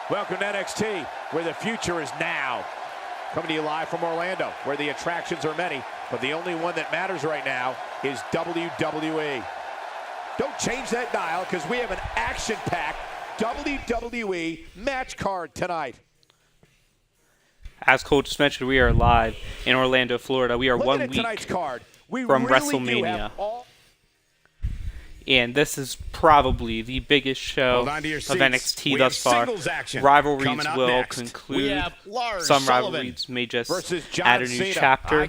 Welcome to NXT, where the future is now. Coming to you live from Orlando, where the attractions are many, but the only one that matters right now is WWE. Don't change that dial, because we have an action-packed WWE match card tonight. As Cole just mentioned, we are live in Orlando, Florida. We are 1 week from WrestleMania. And this is probably the biggest show of NXT thus far. Rivalries will conclude. Some rivalries may just add a new chapter.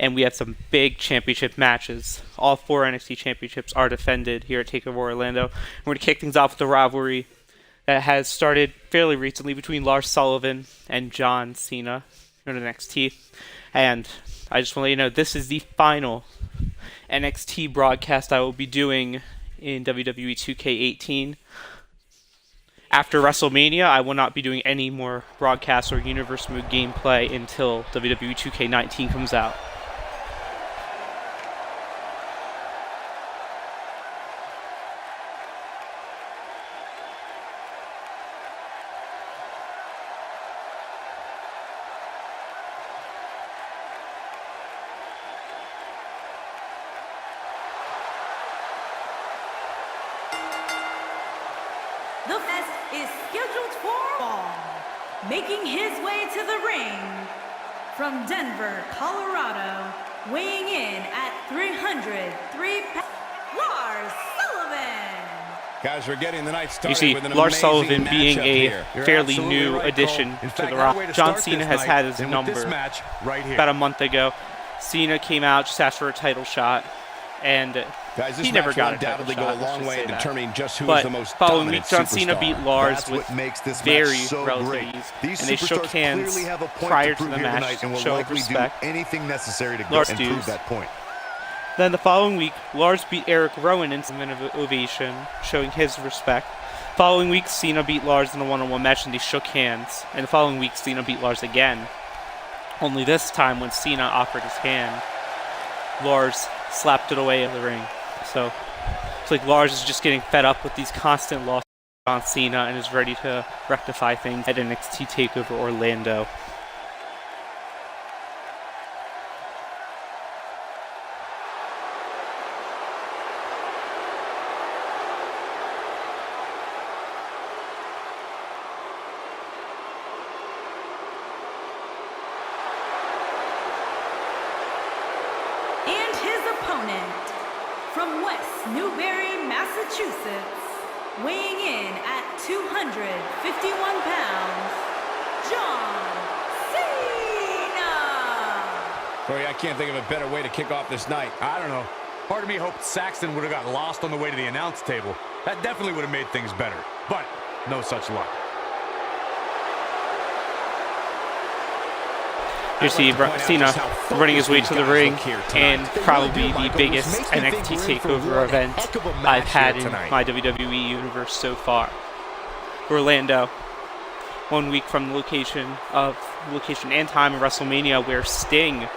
And we have some big championship matches. All 4 NXT championships are defended here at Takeover Orlando. We're going to kick things off with the rivalry that has started fairly recently between Lars Sullivan and John Cena in NXT. And I just want to let you know, this is the final NXT broadcast I will be doing in WWE 2K18. After WrestleMania, I will not be doing any more broadcasts or Universe Mode gameplay until WWE 2K19 comes out. The fest is scheduled for fall. Making his way to the ring from Denver, Colorado, weighing in at 303 pounds, Lars Sullivan. Guys, we're getting the night started. You see, with an Lars Sullivan amazing being a matchup fairly here. new addition to the Rock. John Cena has had his number about a month ago. Cena came out, just asked for a title shot, and guys, he never got a title shot. Go a long way in determining just who is the most following week, John superstar. Cena beat Lars with very relative ease, and they shook hands prior to the match to show respect. Anything necessary to Lars prove that point. Then the following week, Lars beat Eric Rowan in some ovation, showing his respect. Following week, Cena beat Lars in a one-on-one match, and they shook hands. And the following week, Cena beat Lars again. Only this time, when Cena offered his hand, Lars slapped it away in the ring. So it's like Lars is just getting fed up with these constant losses on Cena and is ready to rectify things at NXT TakeOver Orlando. And his opponent from West Newbury, Massachusetts, weighing in at 251 pounds, John Cena. Corey, I can't think of a better way to kick off this night. I don't know. Part of me hoped Saxton would have got lost on the way to the announce table. That definitely would have made things better. But no such luck. You see Cena running his way to the ring, and probably the biggest NXT TakeOver event I've had in my WWE universe so far. Orlando, 1 week from the location and time of WrestleMania, where Sting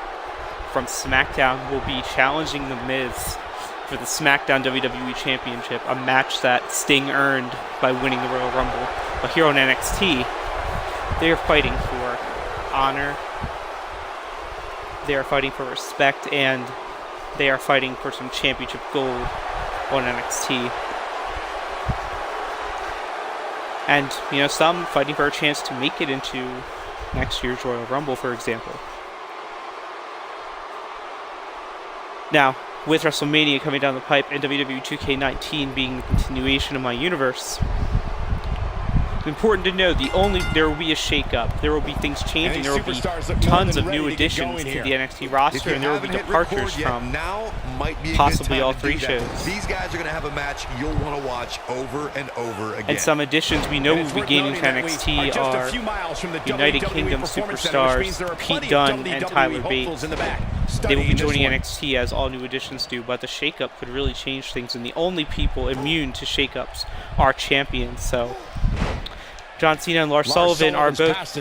from SmackDown will be challenging The Miz for the SmackDown WWE Championship, a match that Sting earned by winning the Royal Rumble. But here on NXT, they are fighting for honor. They are fighting for respect, and they are fighting for some championship gold on NXT. And, you know, some fighting for a chance to make it into next year's Royal Rumble, for example. Now, with WrestleMania coming down the pipe and WWE 2K19 being the continuation of my universe, it's important to know there will be a shake-up. There will be things changing. There will be tons of new additions to the NXT roster, and there will be departures from possibly all 3 shows. These guys are going to have a match you'll want to watch over and over again. And some additions we know will be gaining to NXT are United Kingdom superstars Pete Dunne and Tyler Bates. They will be joining NXT as all new additions do, but the shake-up could really change things, and the only people immune to shake-ups are champions. So John Cena and Lars Sullivan are both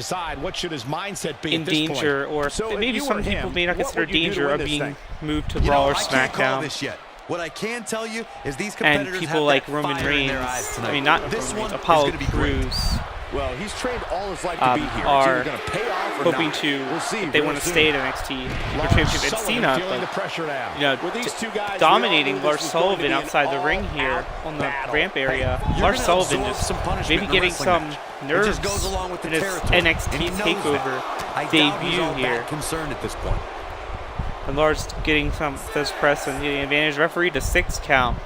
in danger, or maybe some people may not consider danger of being moved to Raw or SmackDown. What I can tell you is these and people like Roman Reigns, I mean not Roman Reigns, Apollo Crews, Well, he's trained all his life to be here. Are going to pay off hoping to, if they want to stay at NXT for championship. And Cena, dominating Lars Sullivan outside the ring here on the ramp area. Lars Sullivan just maybe getting some nerves in his NXT Takeover debut here. Concerned at this point. And Lars getting some press and getting advantage. Referee to 6 count.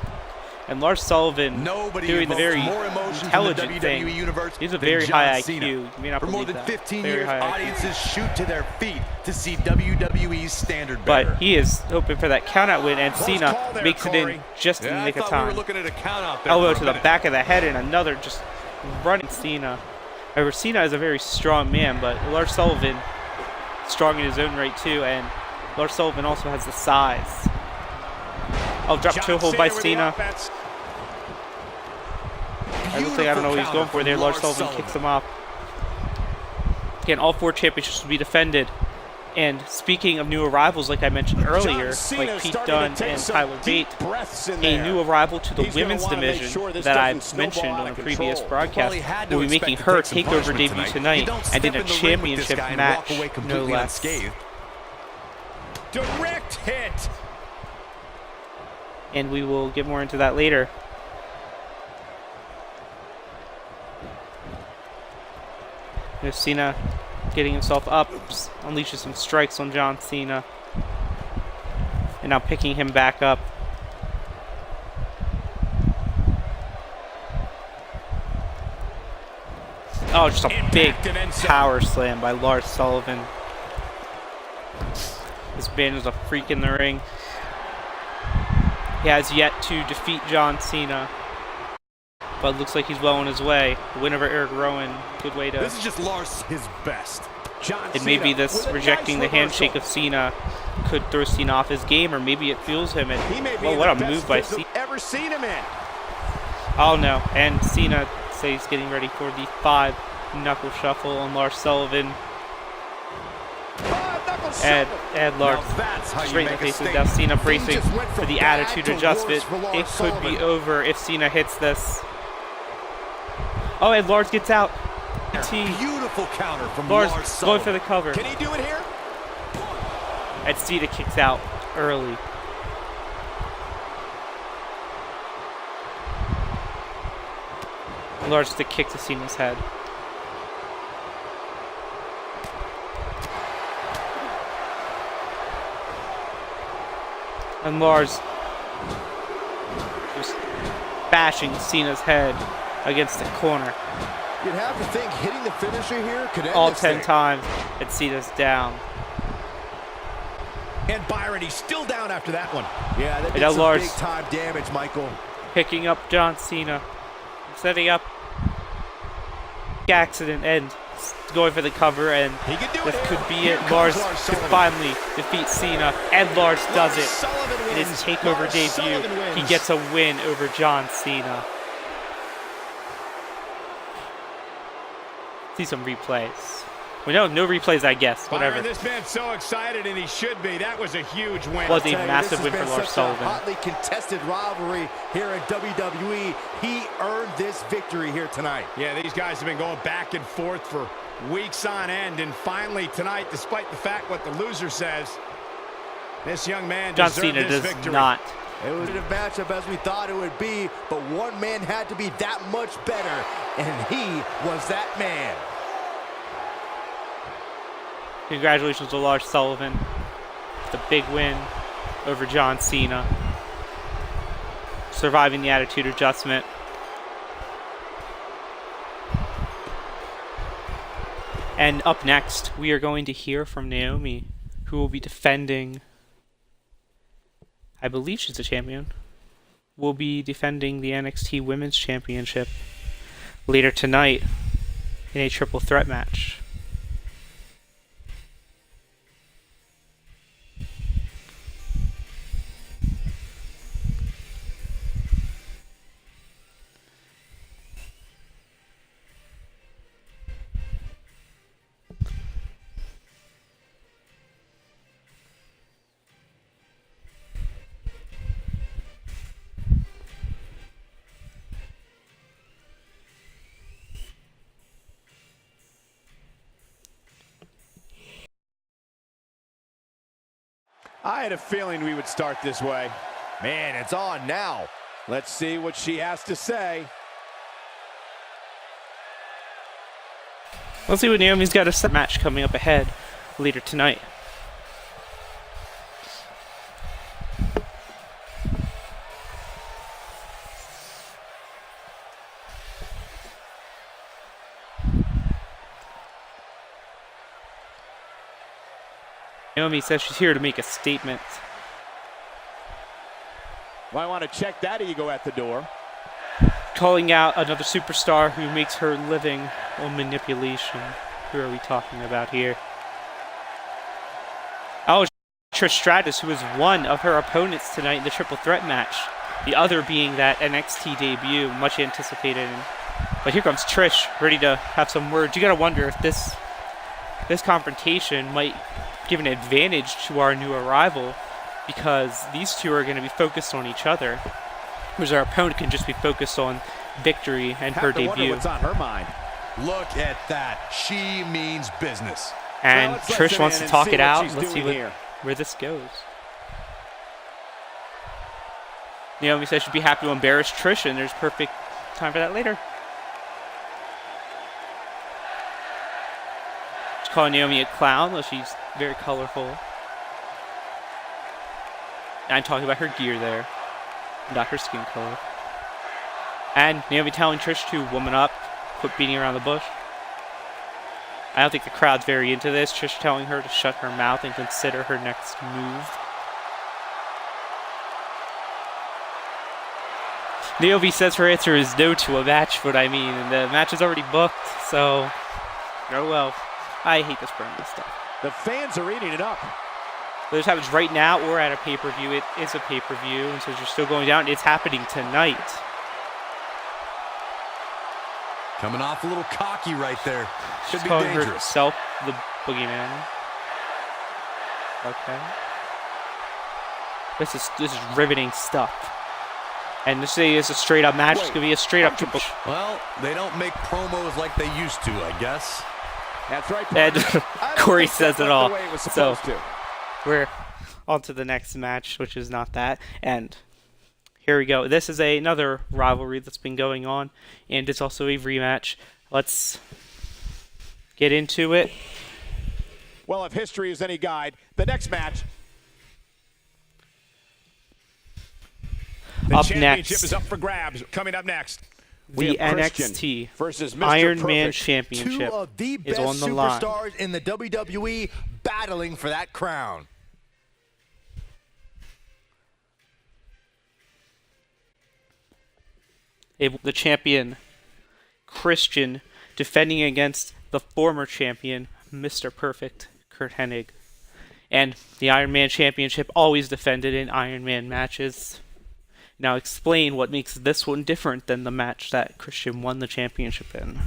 And Lars Sullivan doing the very intelligent thing. He's a very high IQ. You may not For more believe than that. 15 Very years, high IQ. audiences shoot to their feet to see WWE's standard better. But he is hoping for that count-out win, and Cena makes it in just in the nick of time. We were looking at a count out there Elbow to the back of the head, and another just running Cena. However, Cena is a very strong man, but Lars Sullivan strong in his own right too, and Lars Sullivan also has the size. I'll drop toe hold by Cena. I don't know what he's going for there. Lars Sullivan kicks him off. Again, all 4 championships will be defended. And speaking of new arrivals, like I mentioned earlier, like Pete Dunne and Tyler Bate, a new arrival to the women's division that I've mentioned on a previous broadcast will be making her Takeover debut tonight and in a championship match, no less. Direct hit. And we will get more into that later. There's Cena getting himself up, unleashes some strikes on John Cena. And now picking him back up. Oh, just a big power slam by Lars Sullivan. This man is a freak in the ring. He has yet to defeat John Cena, but looks like he's well on his way. The win over Eric Rowan, good way to... This is just Lars his best. And maybe this rejecting the handshake of Cena could throw Cena off his game, or maybe it fuels him. And well, what a move by Cena. Ever seen him in? Oh no, and Cena says he's getting ready for the 5 knuckle shuffle on Lars Sullivan. And Lars straight in the face of Death. Cena bracing for the attitude adjustment. It could be over if Cena hits this. Oh, and Lars gets out. Beautiful counter from Lars Sullivan. going for the cover. Can he do it here? And Cena kicks out early. Lars the kick to Cena's head. And Lars just bashing Cena's head against the corner. You'd have to think hitting the finisher here could end all this 10 thing. times, and Cena's down. And Byron, he's still down after that one. Yeah, that did some Lars big-time damage, Michael. Picking up John Cena, setting up accident, and going for the cover, and this could be it. Lars could finally defeat Cena, and Lars does it. In his Takeover debut, he gets a win over John Cena. See some replays. Well, no replays, I guess. Whatever. Byron, this man's so excited, and he should be. That was a huge win. Was a massive win for Lars Sullivan. Hotly contested rivalry here at WWE. He earned this victory here tonight. Yeah, these guys have been going back and forth for weeks on end, and finally tonight, despite the fact what the loser says, this young man John deserved Cena this does victory. not. It was a matchup as we thought it would be, but one man had to be that much better, and he was that man. Congratulations to Lars Sullivan. The big win over John Cena. Surviving the attitude adjustment. And up next, we are going to hear from Naomi, who will be defending, I believe she's a champion, will be defending the NXT Women's Championship later tonight in a triple threat match. I had a feeling we would start this way. Man, it's on now. Let's see what she has to say. Let's see what Naomi's got a set match coming up ahead later tonight. Naomi says she's here to make a statement. Well, I want to check that ego at the door. Calling out another superstar who makes her living on manipulation. Who are we talking about here? Oh, Trish Stratus, who is one of her opponents tonight in the triple threat match. The other being that NXT debut, much anticipated. But here comes Trish, ready to have some words. You gotta wonder if this confrontation might give an advantage to our new arrival, because these two are going to be focused on each other, whereas our opponent can just be focused on victory and her debut. What's on her mind? Look at that. She means business. And Trish wants to talk it out. Let's see where this goes. Naomi says she'd be happy to embarrass Trish, and there's perfect time for that later. She's calling Naomi a clown, though she's very colorful. I'm talking about her gear there, not her skin color. And Naomi telling Trish to woman up, quit beating around the bush. I don't think the crowd's very into this. Trish telling her to shut her mouth and consider her next move. Naomi says her answer is no to a match, but I mean, the match is already booked, so oh well. I hate this promo stuff. The fans are eating it up. Whether this happens right now or at a pay-per-view, it is a pay-per-view, and so you're still going down. It's happening tonight. Coming off a little cocky right there. She's Could be calling dangerous. herself the boogeyman. Okay. This is riveting stuff. And this is a straight-up match. It's going to be a straight-up triple. Well, they don't make promos like they used to, I guess. That's right. And Corey says it all. So to. we're on to the next match, which is not that. And here we go. This is another rivalry that's been going on, and it's also a rematch. Let's get into it. Well, if history is any guide, the next match. The championship is up for grabs. Coming up next, the NXT versus Iron Man Championship Two of the is best on the line. superstars in the WWE battling for that crown. The champion, Christian, defending against the former champion, Mr. Perfect, Kurt Hennig. And the Iron Man Championship always defended in Iron Man matches. Now explain what makes this one different than the match that Christian won the championship in.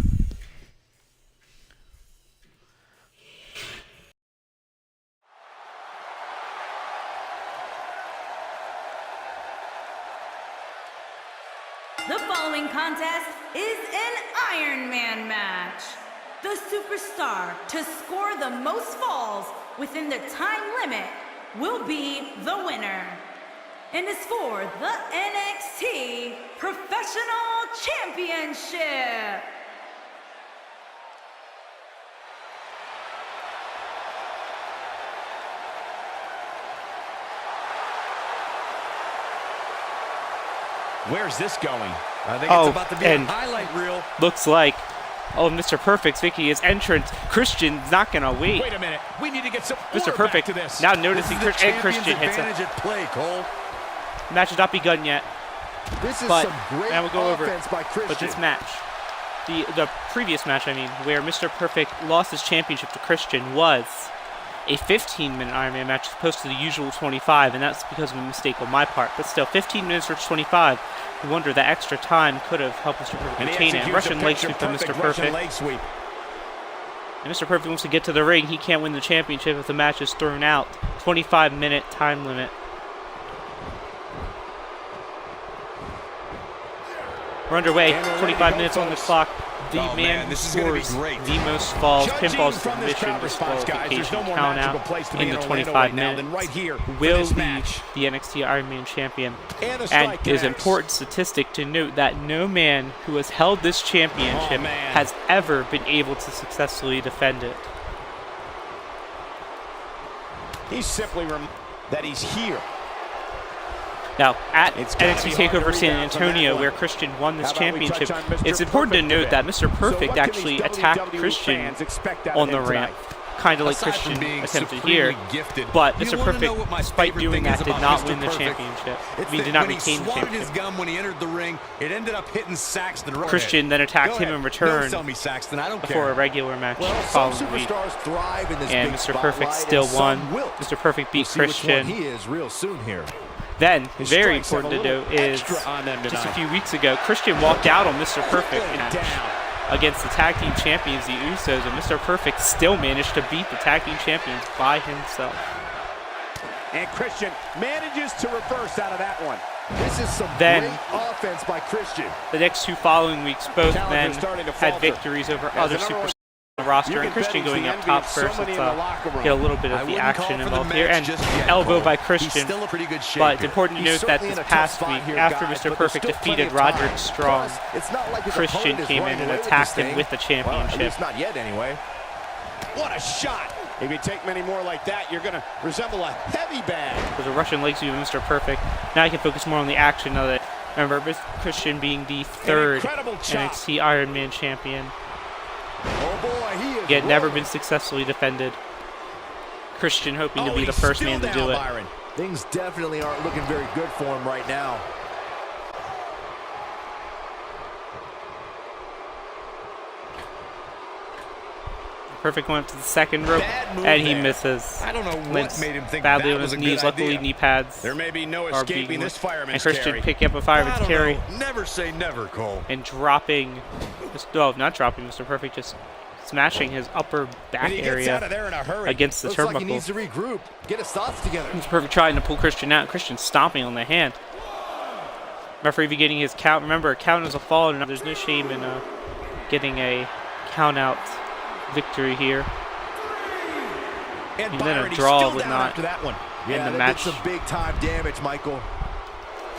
The following contest is an Iron Man match. The superstar to score the most falls within the time limit will be the winner. And is for the NXT Professional Championship. Where's this going? I think it's about to be a highlight reel. Looks like, Mr. Perfect's making his entrance. Christian's not going to wait. Wait a minute. We need to get some Mr. order Perfect back to this. now noticing Christian hits him. At play, Cole. Match has not begun yet. This is but some great we'll go over offense by Christian. But this match, the previous match, I mean, where Mr. Perfect lost his championship to Christian, was a 15-minute Iron Man match as opposed to the usual 25, and that's because of a mistake on my part. But still, 15 minutes versus 25. You wonder that extra time could have helped Mr. Perfect retain it. Russian leg sweep from Mr. Perfect. And Mr. Perfect wants to get to the ring. He can't win the championship if the match is thrown out. 25-minute time limit. We're underway. 25 minutes on the clock. the man who scores the most falls, pinfalls, submission, disqualification, count out in the 25 minutes, will lead the NXT Iron Man champion. And it is an important statistic to note that no man who has held this championship has ever been able to successfully defend it. He's simply that he's here. Now, at NXT Takeover San Antonio, where Christian won this championship, it's important to note that Mr. Perfect actually attacked Christian on the ramp, kind of like Christian attempted here. But Mr. Perfect, despite doing that, did not win the championship. He did not retain the championship. Christian then attacked him in return before a regular match the following week. And Mr. Perfect still won. Mr. Perfect beat Christian. Then, very important to note is, just a few weeks ago, Christian walked out on Mr. Perfect match against the tag team champions, the Usos, and Mr. Perfect still managed to beat the tag team champions by himself. And Christian manages to reverse out of that one. This is some great offense by Christian. The next two following weeks, both men had victories over other superstars on the roster, and Christian going up top first. Let's get a little bit of the action involved here. And elbow by Christian. But it's important to note that this past week, after Mr. Perfect defeated Roderick Strong, Christian came in and attacked him with the championship. Not yet, anyway. What a shot! If you take many more like that, you're going to resemble a heavy bag. There's a Russian leg sweep of Mr. Perfect. Now you can focus more on the action of it. Remember, Christian being the third NXT Iron Man champion. Oh boy, he had never been successfully defended. Christian hoping to be the first man to do it. Byron. Things definitely aren't looking very good for him right now. Perfect went to the second rope, and he misses. I don't know what made him think badly that on his was a knees. good Luckily, idea. knee pads. There may be no escaping this fireman's carry. And Christian picking up a fireman's carry. Never say never, Cole. And dropping, not dropping Mr. Perfect, just smashing his upper back area against the turnbuckle. Like he needs to regroup, get his thoughts together. Mr. Perfect trying to pull Christian out. Christian stomping on the hand. Referee getting his count. Remember, a count is a fall, and there's no shame in getting a count out victory here. And then a draw would not after that one. In the match. Some big time damage, Michael.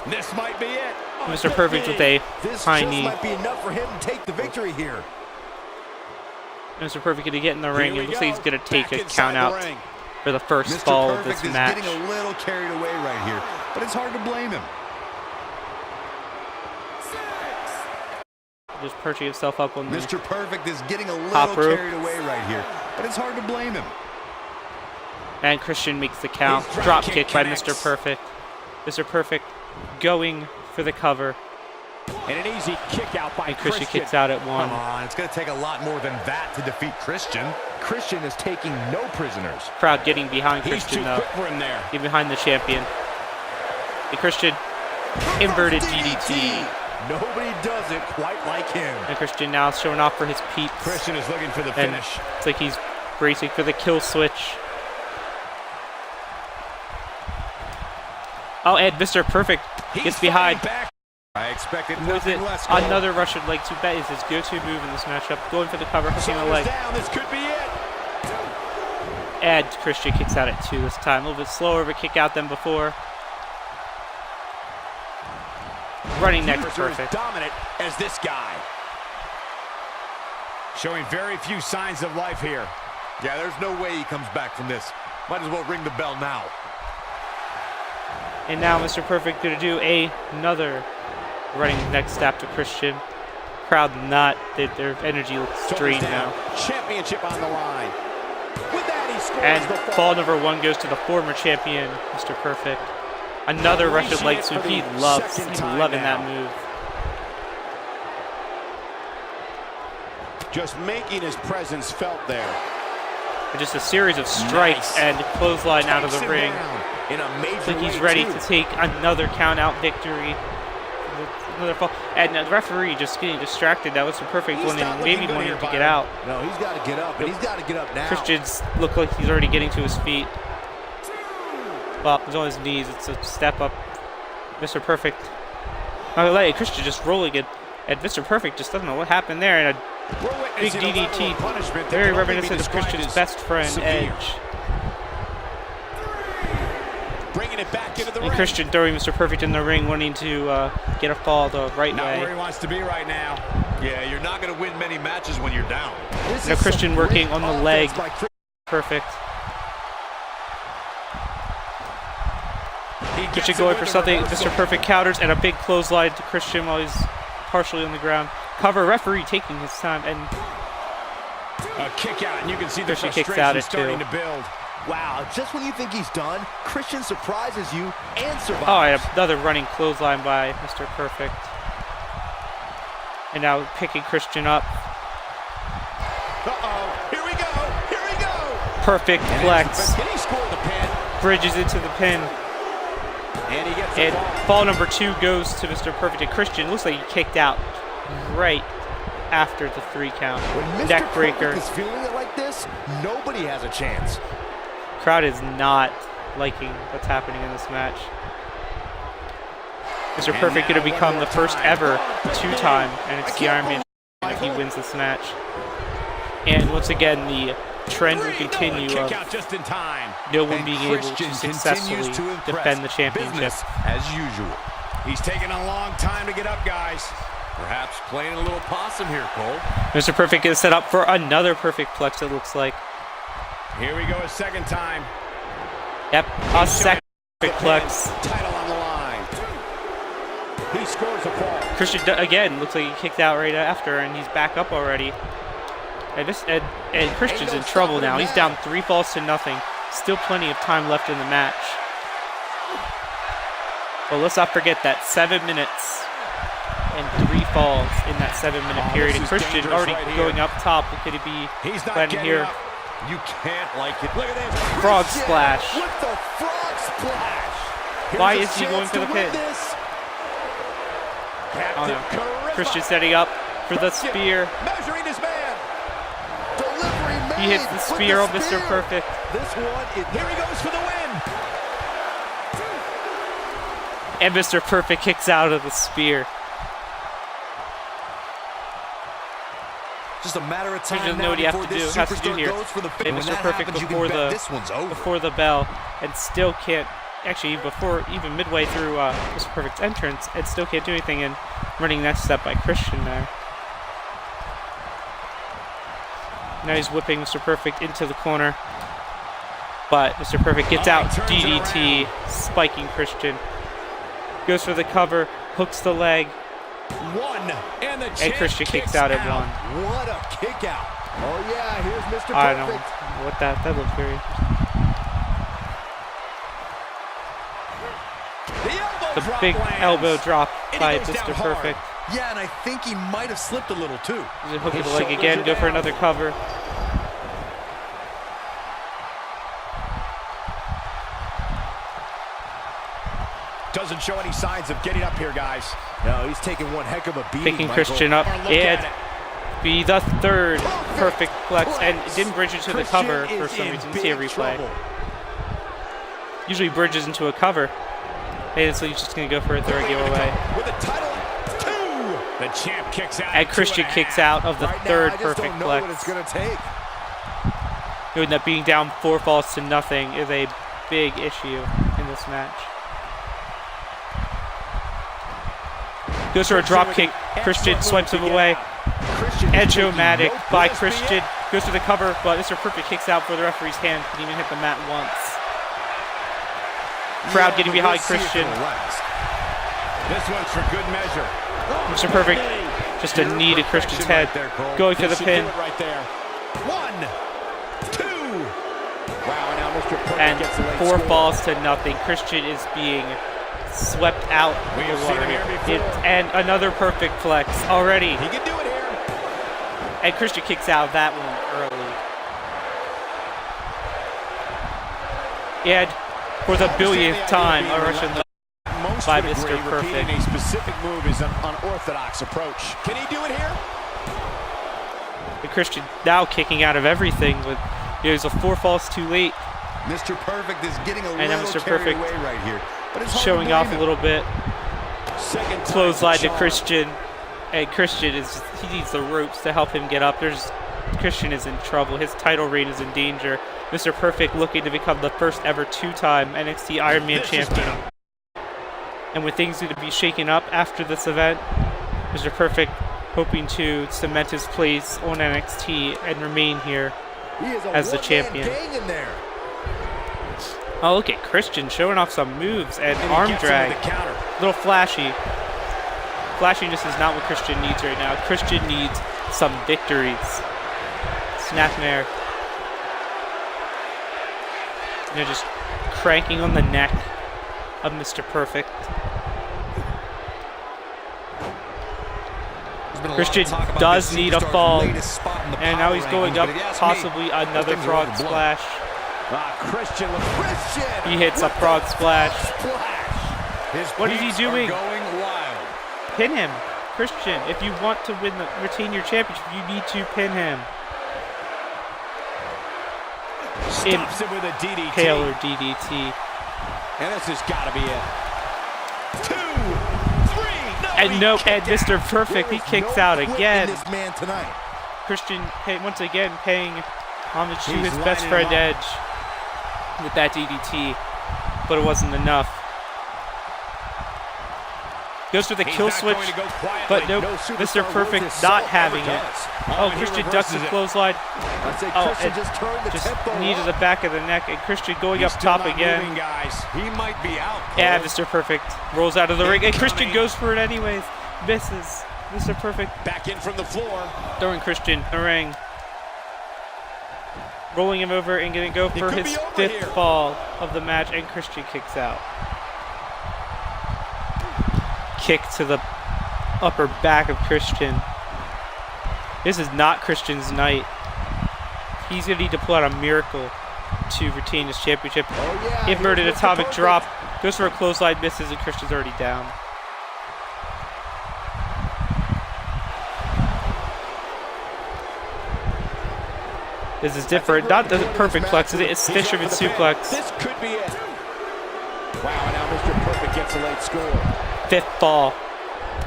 This might be it. Mr. Perfect with a high knee. This might be enough for him to take the victory here. Mr. Perfect going to get in the ring. It looks like he's going to take a count out for the first fall of this match. Mr. Perfect is getting a little carried away right here, but it's hard to blame him. Just perching himself up on the Mr. Perfect is getting a little carried away right here, but it's hard to blame him. And Christian makes the count. Drop kick by Mr. Perfect. Mr. Perfect going for the cover. And an easy kick out by Christian kicks out at one. Come on, it's going to take a lot more than that to defeat Christian. Christian is taking no prisoners. Crowd getting behind Christian, though. Getting behind the champion. And Christian, inverted DDT. Nobody does it quite like him. And Christian now showing off for his peeps. Christian is looking for the finish. It's like he's bracing for the kill switch. Oh, and Mr. Perfect gets behind. I expected nothing less. Another Russian leg sweep. That is his go-to move in this matchup. Going for the cover, hooking the leg. This could be it. And Christian kicks out at 2 this time. A little bit slower of a kick out than before. Running neck Perfect. Dominant as this guy. Showing very few signs of life here. Yeah, there's no way he comes back from this. Might as well ring the bell now. And now Mr. Perfect going to do another running neck stab to Christian. Crowd not, their energy looks drained now. Championship on the line. With that, he scores and the fall number 1 goes to the former champion, Mr. Perfect. Another Russian leg sweep. He's loving that move. Just making his presence felt there. And just a series of strikes and clothesline out of the ring. Looks like he's ready to take another count-out victory. Another fall. And the referee just getting distracted. That was the perfect one, and maybe wanting to get out. No, he's got to get up, and he's got to get up now. Christian's look like he's already getting to his feet. Well, he's on his knees. It's a step up. Mr. Perfect. Christian just rolling it, and Mr. Perfect just doesn't know what happened there. And Big DDT, very reminiscent of Christian's best friend, Edge. Bringing it back into the and ring. Christian throwing Mr. Perfect in the ring, wanting to get a fall the right way. Not where he wants to be right now. Yeah, you're not going to win many matches when you're down. Now Christian working on the leg. Perfect. Christian going for something. Mr. Perfect counters and a big clothesline to Christian while he's partially on the ground. Cover, referee taking his time, and a kick out, and you can see the Christian frustration kicks out it starting too. to build. Wow, just when you think he's done, Christian surprises you and survives. Oh, and another running clothesline by Mr. Perfect. And now picking Christian up. Uh-oh, here we go, here we go. Perfect flex. Can he score the pin? Bridges into the pin. And he gets And fall number 2 goes to Mr. Perfect. And Christian looks like he kicked out right after the 3 count. When Mr. Neck breaker. Perfect is feeling it like this, nobody has a chance. Crowd is not liking what's happening in this match. Mr. Perfect going to become the first ever 2-time NXT Iron Man if he wins this match. And once again, the trend will continue of no one being able to successfully defend the championship. As usual. He's taking a long time to get up, guys. Perhaps playing a little possum here, Cole. Mr. Perfect is set up for another perfect flex, it looks like. Here we go, a second time. Yep, a second perfect flex. Title on the line. He scores a fall. Christian, again, looks like he kicked out right after, and he's back up already. And Christian's in trouble now. He's down 3 falls to nothing. Still plenty of time left in the match. But let's not forget that 7 minutes and 3 falls in that 7-minute period. And Christian already going up top. Could it be landing here? You can't like it. Look at this. Frog splash. With the frog splash. Why is he going for the pin? Oh no. Christian setting up for the spear. Measuring his man. He hits the spear on Mr. Perfect. This one, Here he goes for the win. And Mr. Perfect kicks out of the spear. just a matter of He time doesn't know what he has to do here. And Mr. Perfect before the bell, and still can't. Actually, before even midway through Mr. Perfect's entrance, and still can't do anything. And running next step by Christian there. Now he's whipping Mr. Perfect into the corner. But Mr. Perfect gets out, DDT, spiking Christian. Goes for the cover, hooks the leg. And Christian kicks out at 1. What a kick out. Oh yeah, here's Mr. Perfect. I don't know what that looks very interesting. The big elbow drop by Mr. Perfect. Yeah, and I think he might have slipped a little too. He's hooking the leg again, go for another cover. Doesn't show any signs of getting up here, guys. No, he's taking one heck of a beating. Picking Christian up and be the third perfect flex, and didn't bridge into the cover for some reason. See a replay. Usually bridges into a cover. And so he's just going to go for a third giveaway. With the title, 2. The champ kicks out. And Christian kicks out of the third perfect don't know flex. what it's going to take. Doing that, being down 4 falls to nothing is a big issue in this match. Goes for a drop kick. Christian swipes him away. Edge-o-matic by Christian. Goes for the cover, but Mr. Perfect kicks out for the referee's hand. Didn't even hit the mat once. Crowd getting behind Christian. This one's for good measure. Mr. Perfect just a knee to Christian's head. Going for the pin. Right there. 1, 2. Wow, and now Mr. Perfect And gets the leg 4 score. falls to nothing. Christian is being swept out of the water here. And another perfect flex already. He can do it here. And Christian kicks out of that one early. And for the billionth time, a Russian by Mr. Perfect. A specific move is an unorthodox approach. Can he do it here? And Christian now kicking out of everything with there's a 4 falls too late. Mr. Perfect is getting a And now little Mr. carried Perfect away right here. But it's hard showing to off blame a little bit. Second Clothesline to charm. Christian. And Christian he needs the ropes to help him get up. Christian is in trouble. His title reign is in danger. Mr. Perfect looking to become the first ever 2-time NXT Iron Man champion. And with things need to be shaken up after this event, Mr. Perfect hoping to cement his place on NXT and remain here as the champion. Oh, look at Christian showing off some moves and arm drag. A little flashy. Flashiness is not what Christian needs right now. Christian needs some victories. Snapmare. Just cranking on the neck of Mr. Perfect. Christian does need a fall. And now he's going up, possibly another frog splash. Christian. He hits a frog splash. What is he doing? Pin him. Christian, if you want to retain your championship, you need to pin him. Stops him with a DDT. Taylor DDT. And this has got to be it. 2, 3. And no, and Mr. Perfect, he kicks out again. This man tonight. Christian once again paying homage to his best friend Edge with that DDT, but it wasn't enough. Goes for the kill switch, but nope, Mr. Perfect not having it. Oh, Christian ducks his clothesline. Oh, and just knee to the back of the neck, and Christian going up top again. He might be out. Yeah, Mr. Perfect rolls out of the ring, and Christian goes for it anyways. Misses. Mr. Perfect back in from the floor. Throwing Christian in the ring. Rolling him over and going to go for his 5th fall of the match, and Christian kicks out. Kick to the upper back of Christian. This is not Christian's night. He's going to need to pull out a miracle to retain his championship. Inverted atomic drop. Goes for a clothesline, misses, and Christian's already down. This is different. Not the perfect flex, it's fisherman suplex. This could be it. Wow, now Mr. Perfect gets a late score. 5th fall.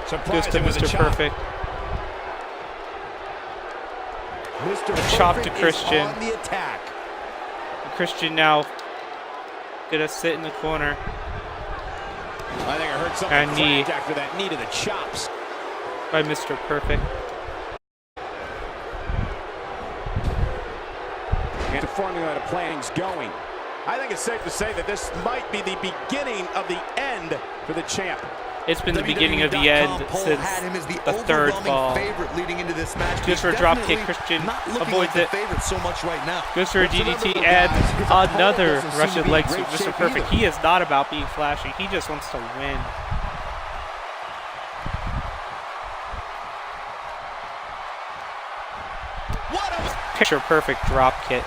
Goes to Mr. Perfect. Chop to Christian. On the attack. Christian now gonna sit in the corner. I think I heard something and knee after that knee to the chops by Mr. Perfect. And the formula of planning's going. I think it's safe to say that this might be the beginning of the end for the champ. It's been the beginning of the end since the 3rd fall. Goes for a drop kick. Christian avoids it. Goes for a DDT and another Russian leg sweep. Mr. Perfect, he is not about being flashy. He just wants to win. Picture perfect drop kick.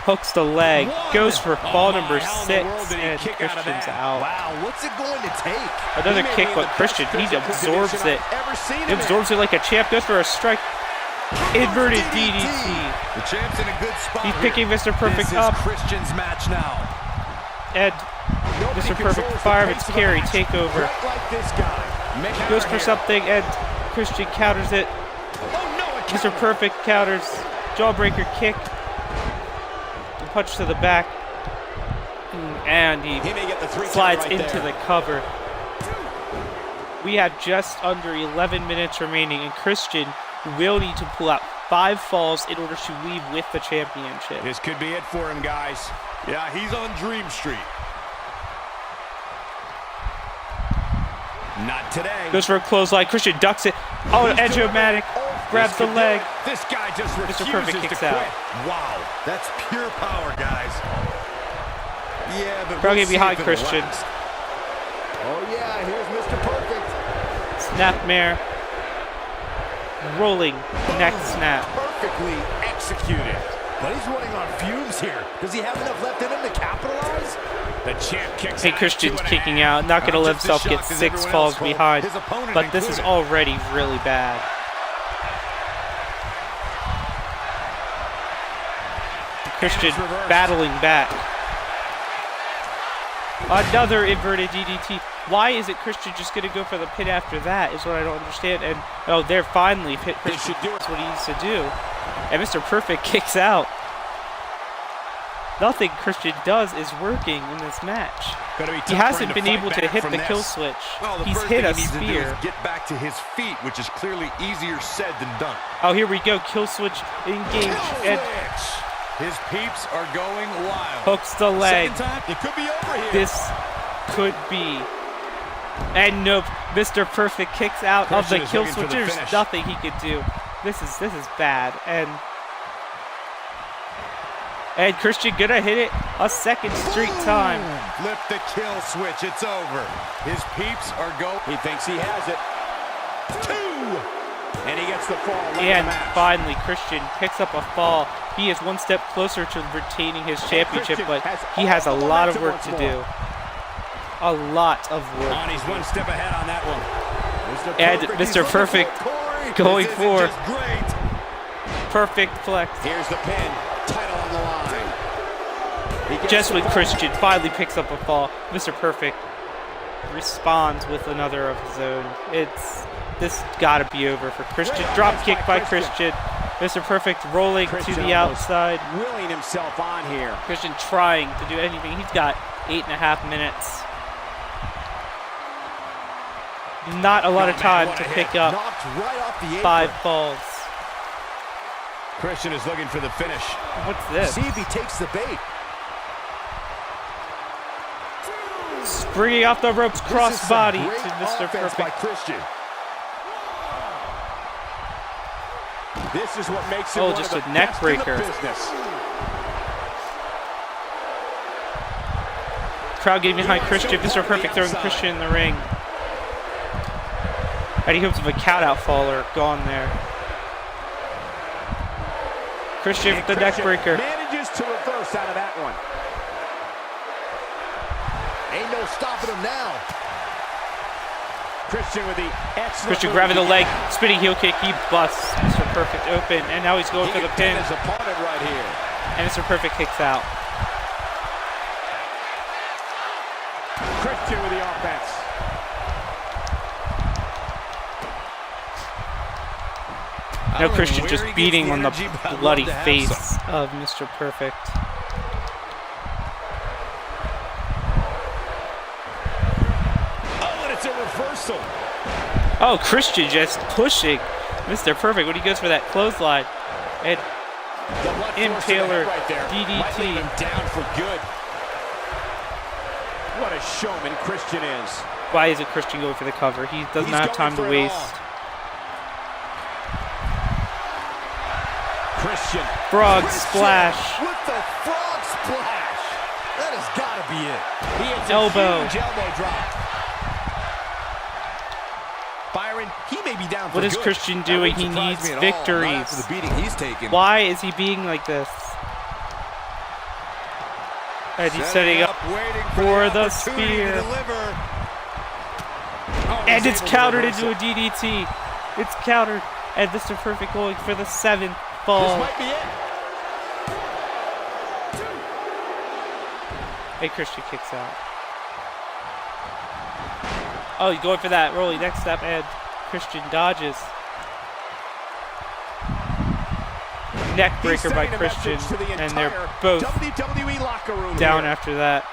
Hooks the leg, goes for fall number 6, and Christian's out. Wow, what's it going to take? Another kick, but Christian, he absorbs it. He absorbs it like a champ, goes for a strike. Inverted DDT. The champ's in a good spot. He's picking Mr. Perfect up. Christian's match now. And Mr. Perfect fireman's carry, takeover. Goes for something, and Christian counters it. Mr. Perfect counters. Jawbreaker kick. Punch to the back, and he slides into the cover. We have just under 11 minutes remaining, and Christian will need to pull out 5 falls in order to leave with the championship. This could be it for him, guys. Yeah, he's on Dream Street. Not today. Goes for a clothesline. Christian ducks it. Oh, Edge-O-Matic. Grabs the leg. This guy just refuses Mr. Perfect kicks out. Wow, that's pure power, guys. Yeah, but Probably behind Christian. Oh yeah, here's Mr. Perfect. Snapmare. Rolling neck snap. Perfectly executed. But he's running on fumes here. Does he have enough left in him to capitalize? The champ kicks Hey, Christian's kicking out. Not going to let himself get 6 falls behind. But this is already really bad. Christian battling back. Another inverted DDT. Why isn't Christian just going to go for the pin after that is what I don't understand. And, oh, they're finally hit Christian. That's what he needs to do. And Mr. Perfect kicks out. Nothing Christian does is working in this match. He hasn't been able to hit the kill switch. He's hit a spear. Get back to his feet, which is clearly easier said than done. Oh, here we go. Kill switch engage. And his peeps are going wild. Hooks the leg. It could be over here. This could be. And nope. Mr. Perfect kicks out of the kill switch. There's nothing he could do. This is bad. And Christian gonna hit it a second straight time. Flip the kill switch. It's over. His peeps are going. He thinks he has it. 2. And he gets the fall. And finally, Christian picks up a fall. He is one step closer to retaining his championship, but he has a lot of work to do. A lot of work. And he's one step ahead on that one. And Mr. Perfect going for perfect flex. Here's the pin. Title on the line. Just when Christian finally picks up a fall, Mr. Perfect responds with another of his own. This gotta be over for Christian. Drop kick by Christian. Mr. Perfect rolling to the outside. Willing himself on here. Christian trying to do anything. He's got 8.5 minutes. Not a lot of time to pick up 5 falls. Christian is looking for the finish. What's this? See if he takes the bait. Springing off the ropes, crossbody to Mr. Perfect. By Christian. This is what makes it just a neck breaker. Crowd getting behind Christian. Mr. Perfect throwing Christian in the ring. And he hopes of a count out fall or gone there. Christian with the neck breaker. Manages to reverse out of that one. Ain't no stopping him now. Christian with the excellent Christian grabbing the leg, spinning heel kick. He busts Mr. Perfect open, and now he's going for the pin. His opponent right here. And Mr. Perfect kicks out. Christian with the offense. Now Christian just beating on the bloody face of Mr. Perfect. Oh, and it's a reversal. Oh, Christian just pushing Mr. Perfect when he goes for that clothesline. And Impaler DDT. Down for good. What a showman Christian is. Why isn't Christian going for the cover? He does not have time to waste. Christian. Frog splash. With the frog splash. That has got to be it. He hits elbow. A huge elbow drop. Byron, he may be down for What is good. Christian doing? He needs victories. The beating he's taken. Why is he being like this? And he's setting up for the spear. And it's countered into a DDT. It's countered. And Mr. Perfect going for the 7th fall. This might be it. And Christian kicks out. Oh, he's going for that rolling next step, and Christian dodges. Neck breaker by Christian, and they're both WWE locker room down here. after that.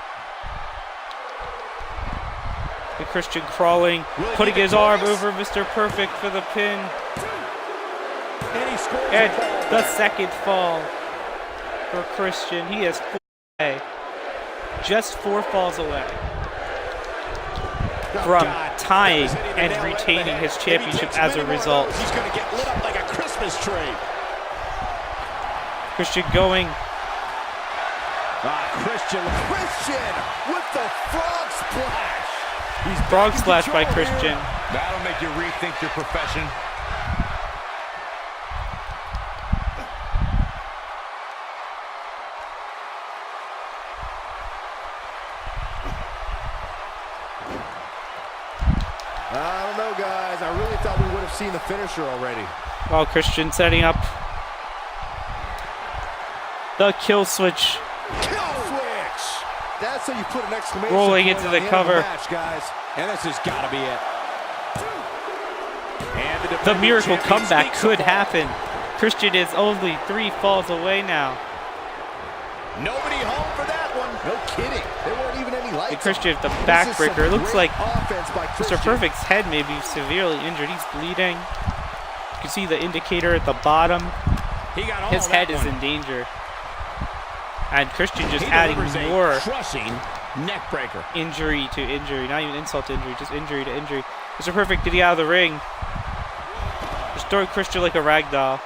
And Christian crawling, putting his arm over Mr. Perfect for the pin. And the 2nd fall for Christian. He is 4 away. Just 4 falls away from tying and retaining his championship as a result. He's going to get lit up like a Christmas tree. Christian going. Christian with the frog splash. He's frog splash by Christian. That'll make you rethink your profession. I don't know, guys. I really thought we would have seen the finisher already. While Christian setting up the kill switch. Kill switch! That's how you put an exclamation Rolling point into on the end of cover. match, guys. And this has got to be it. And the miracle comeback could happen. Christian is only 3 falls away now. Nobody home for that one. No kidding. There weren't even any lights. And Christian with the backbreaker. It looks like Mr. Perfect's head may be severely injured. He's bleeding. You can see the indicator at the bottom. His head is in danger. And Christian just adding more crushing neck breaker. Injury to injury. Not even insult to injury, just injury to injury. Mr. Perfect getting out of the ring. Just throwing Christian like a rag doll.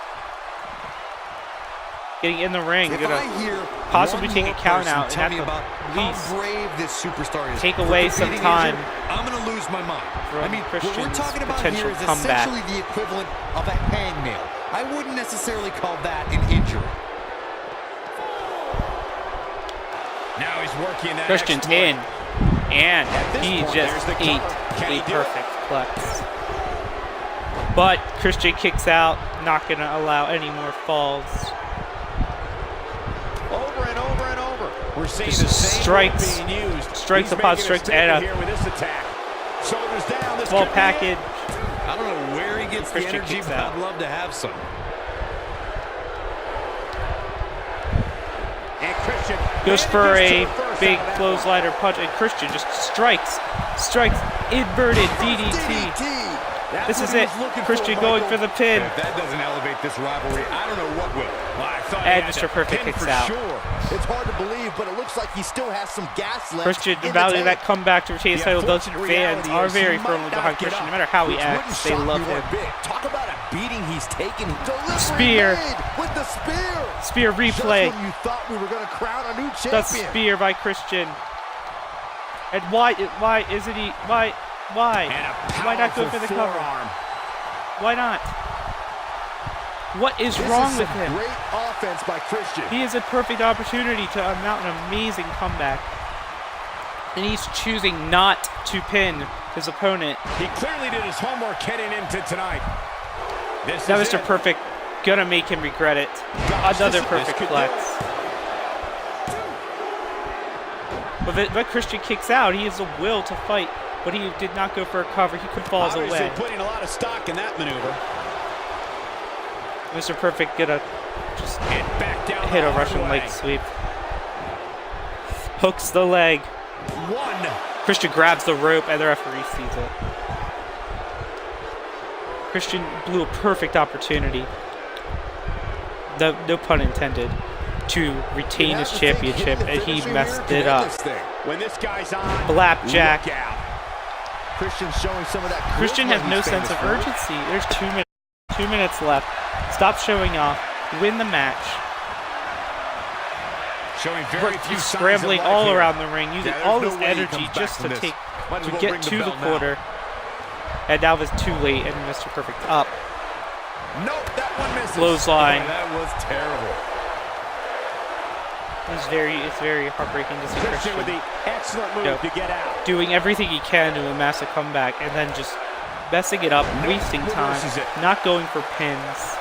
Getting in the ring. Gonna possibly take a count out and at the least take away some time. I'm gonna lose my mind. I mean, what we're talking about here is essentially the equivalent of a hangnail. I wouldn't necessarily call that an injury. Now he's working that Christian's in, and he just ate a perfect flex. But Christian kicks out, not going to allow any more falls. Over and over and over. We're seeing just the same strikes, being used. strikes upon strikes, and a here with this attack. Shoulders down. This full package. I don't know where he gets the energy, but I'd love to have some. And Christian goes for a big clothesline punch, and Christian just strikes, inverted DDT. This is it. Christian going for the pin. If that doesn't elevate this rivalry, I don't know what will. Well, and Mr. Perfect kicks out. Sure. It's hard to believe, but it looks like he still has some gas left. Christian valuing that comeback to retain his title. Those fans are very firmly behind Christian, no matter how he acts. They love him. Talk about a beating he's taken. Spear. With the spear. Spear replay. Just when you thought we were going to crown a new champion. The spear by Christian. And why isn't he? Why not go for the cover? Why not? What is wrong with him? Great offense by Christian. He has a perfect opportunity to mount an amazing comeback. And he's choosing not to pin his opponent. He clearly did his homework heading into tonight. Now Mr. Perfect gonna make him regret it. Another perfect flex. But Christian kicks out. He has a will to fight, but he did not go for a cover. He could fall away. Obviously putting a lot of stock in that maneuver. Mr. Perfect gonna just back down hit a Russian leg sweep. Hooks the leg. One. Christian grabs the rope and the referee sees it. Christian blew a perfect opportunity, no pun intended, to retain his championship, and he messed it up. When this guy's on, Blapjack. Christian's showing some of that. Christian has no sense of urgency. There's 2 minutes left. Stop showing off. Win the match. Showing very few scrambling all around the ring, using all his energy just to get to the quarter. And now it's too late, and Mr. Perfect up. Nope, that one misses. Clothesline. That was terrible. It's very heartbreaking to see Christian with the excellent move to get out. Doing everything he can to amass a comeback, and then just messing it up, wasting time, not going for pins.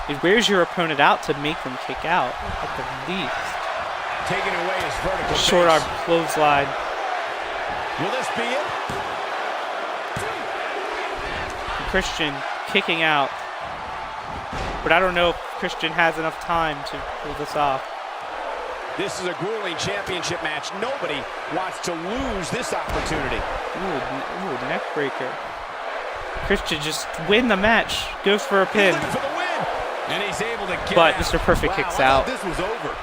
It wears your opponent out to make them kick out, at the least. Taking away his vertical short arm clothesline. Will this be it? Christian kicking out. But I don't know if Christian has enough time to pull this off. This is a grueling championship match. Nobody wants to lose this opportunity. Ooh, neck breaker. Christian just win the match. Goes for a pin. He's looking for the win. And he's able to get but out. Mr. Perfect kicks out. This was over.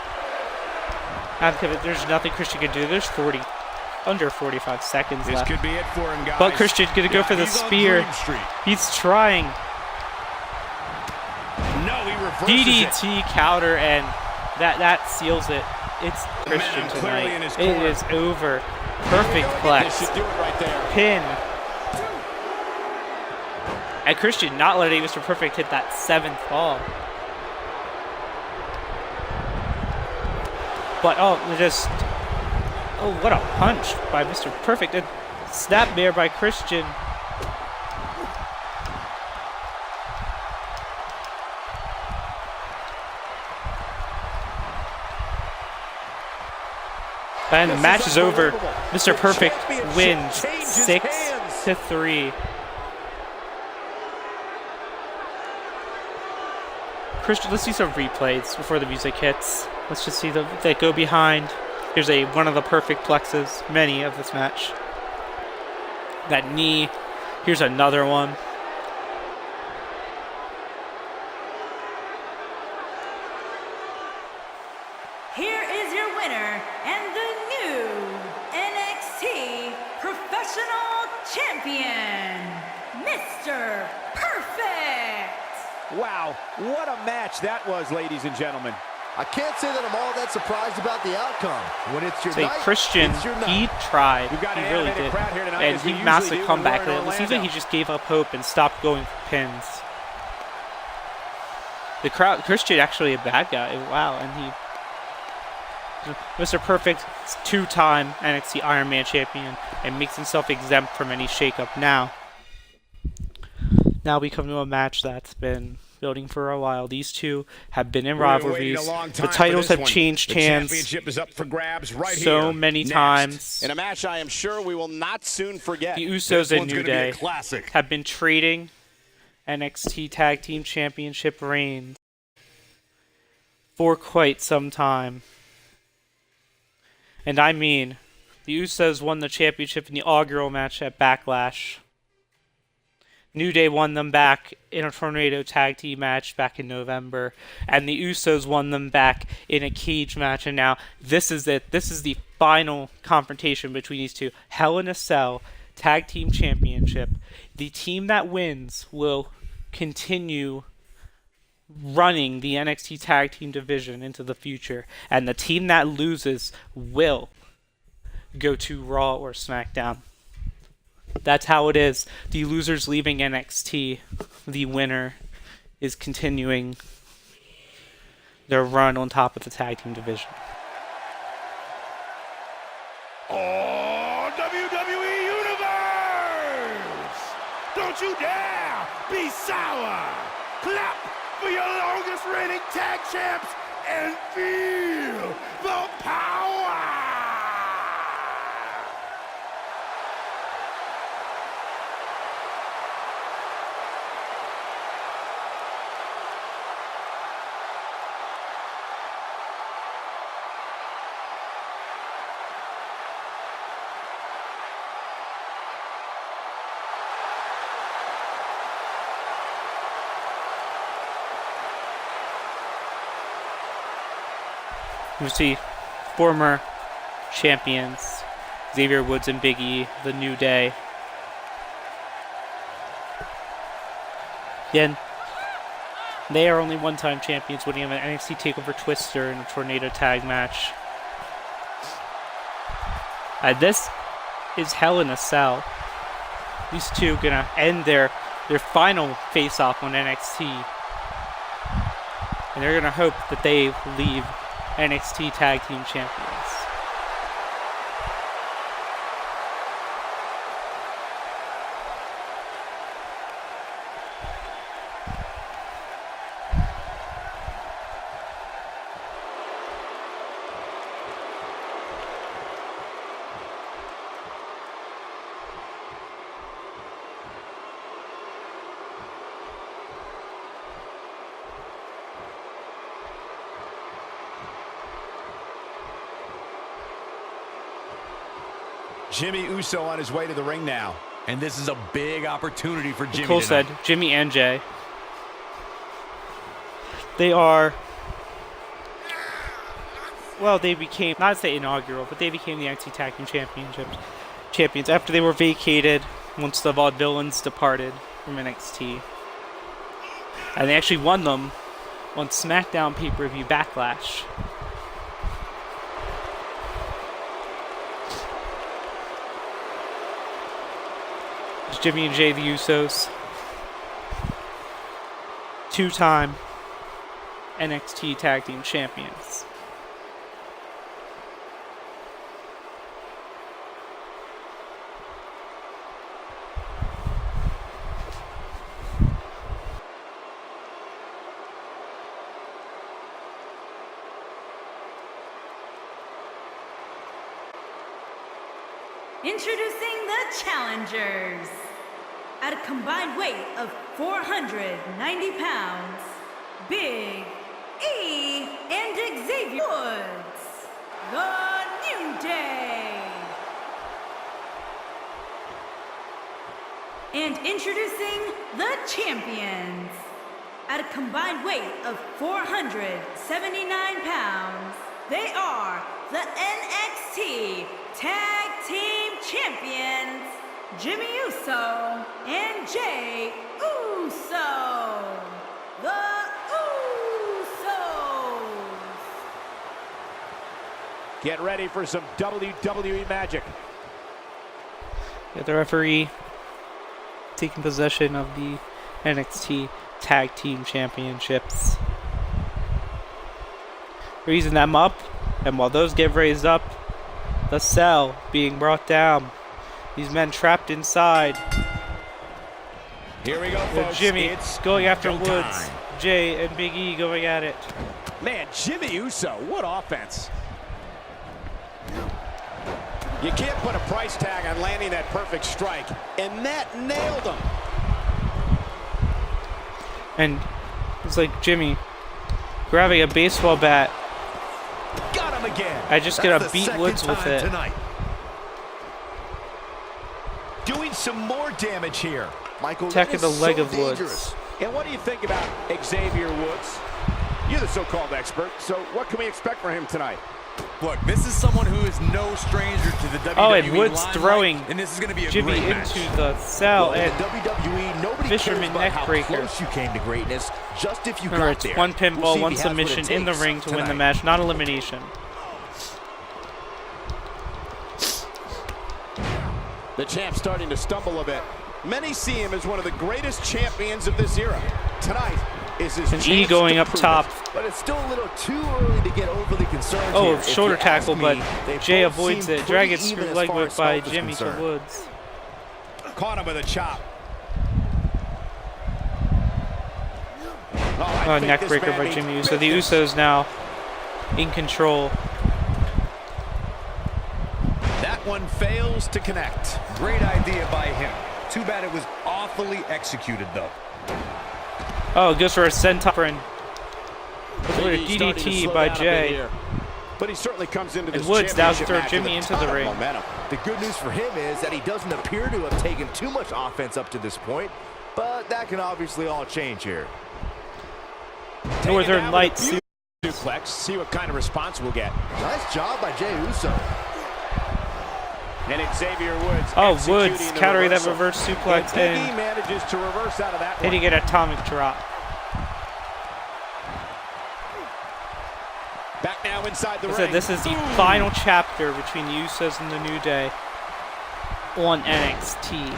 There's nothing Christian can do. There's under 45 seconds left. This could be it for him, guys. But Christian's going to go for the spear. He's trying. No, he reverses DDT counter, and that seals it. It's Christian tonight. It is over. Perfect flex. This should do it right there. Pin. And Christian not letting Mr. Perfect hit that 7th fall. But what a punch by Mr. Perfect. And snapmare by Christian. And the match is over. Mr. Perfect wins 6-3. Christian, let's see some replays before the music hits. Let's just see that go behind. Here's one of the perfect plexes, many of this match. That knee. Here's another one. Here is your winner and the new NXT Professional Champion, Mr. Perfect. Wow, what a match that was, ladies and gentlemen. I can't say that I'm all that surprised about the outcome. When it's your night, Christian, it's your night. he tried. We've got he an really animated did. crowd here tonight, And as we he usually massive do comeback. when we're in It seems like he Orlando. just gave up hope and stopped going for pins. The crowd, Christian, actually a bad guy. Wow, and Mr. Perfect, two-time NXT Iron Man champion, and makes himself exempt from any shakeup now. Now we come to a match that's been building for a while. These two have been in rivalries. The titles have changed hands Championship is up for grabs right so here. many Next. times. In a match I am sure we will not soon forget. The Usos and one's New gonna be a Day classic. have been trading NXT Tag Team Championship reigns for quite some time. And I mean, the Usos won the championship in the inaugural match at Backlash. New Day won them back in a Tornado Tag Team match back in November. And the Usos won them back in a cage match. And now this is it. This is the final confrontation between these two. Hell in a Cell Tag Team Championship. The team that wins will continue running the NXT Tag Team division into the future. And the team that loses will go to Raw or SmackDown. That's how it is. The loser's leaving NXT. The winner is continuing their run on top of the tag team division. Oh, WWE Universe! Don't you dare be sour! Clap for your longest reigning tag champs and feel the power! You see former champions Xavier Woods and Big E, the New Day. Again, they are only one-time champions, winning an NXT Takeover Twister in a Tornado Tag match. This is Hell in a Cell. These two gonna end their final face-off on NXT, and they're gonna hope that they leave NXT Tag Team Champions. Jimmy Uso on his way to the ring now. And this is a big opportunity for Jimmy Cole tonight. said, Jimmy and Jay. They are, well, they became, not to say inaugural, but they became the NXT Tag Team champions after they were vacated once the Vaudevillains departed from NXT. And they actually won them on SmackDown pay-per-view Backlash. Jimmy and Jay, the Usos, two-time NXT Tag Team Champions. Introducing the challengers. At a combined weight of 490 pounds, Big E and Xavier Woods, the New Day. And introducing the champions. At a combined weight of 479 pounds, they are the NXT Tag Team Champions, Jimmy Uso and Jey Uso. The Usos. Get ready for some WWE magic. Yeah, the referee taking possession of the NXT Tag Team Championships. Raising them up, and while those get raised up, the cell being brought down. These men trapped inside. Here we go, folks. Jimmy it's going after Woods. time. Jey and Big E going at it. Man, Jimmy Uso, what offense. You can't put a price tag on landing that perfect strike, and that nailed him. And it's like Jimmy grabbing a baseball bat. Got him again. I just gonna beat Woods with it. Tonight. Doing some more damage here. Michael, Attacking the leg of dangerous. Woods. And what do you think about Xavier Woods? You're the so-called expert, so what can we expect from him tonight? Look, this is someone who is no stranger to the WWE. Oh, and Woods limelight, throwing and this is going to be a Jimmy great into match. the cell, Well, in and the WWE, nobody Fisherman cares about neck how breaker. close you came to greatness, just if you remember, got it's there. one pinball, We'll see if one he has what it submission in the takes ring to win the tonight. match, not elimination. The champ's starting to stumble a bit. Many see him as one of the greatest champions of this era. Tonight is his And chance E going to up prove top. it. But it's still a little too early to get overly concerned Oh, here. If shoulder you ask tackle, me, but they Jey both avoids seem it. Dragon pretty even screw as leg far whip as by health is Jimmy to concerned. Woods. Caught him with a chop. I Oh, think neck this breaker man by means Jimmy Uso. The business. Usos now in control. That one fails to connect. Great idea by him. Too bad it was awfully executed, though. Oh, goes for a senton. And a He's starting to DDT slow by down a bit Jey. here. But he certainly comes into And this Woods down to championship throw match Jimmy with a into the ton of ring. momentum. The good news for him is that he doesn't appear to have taken too much offense up to this point, but that can obviously all change here. Northern Lights. Suplex. See what kind of response we'll get. Nice job by Jey Uso. And Xavier Woods. Oh, executing Woods the countering that reversal. reverse suplex And Big E and manages to reverse out of that one. hitting an atomic drop. Back now inside the ring. So this is the final chapter between the Usos and the New Day on NXT.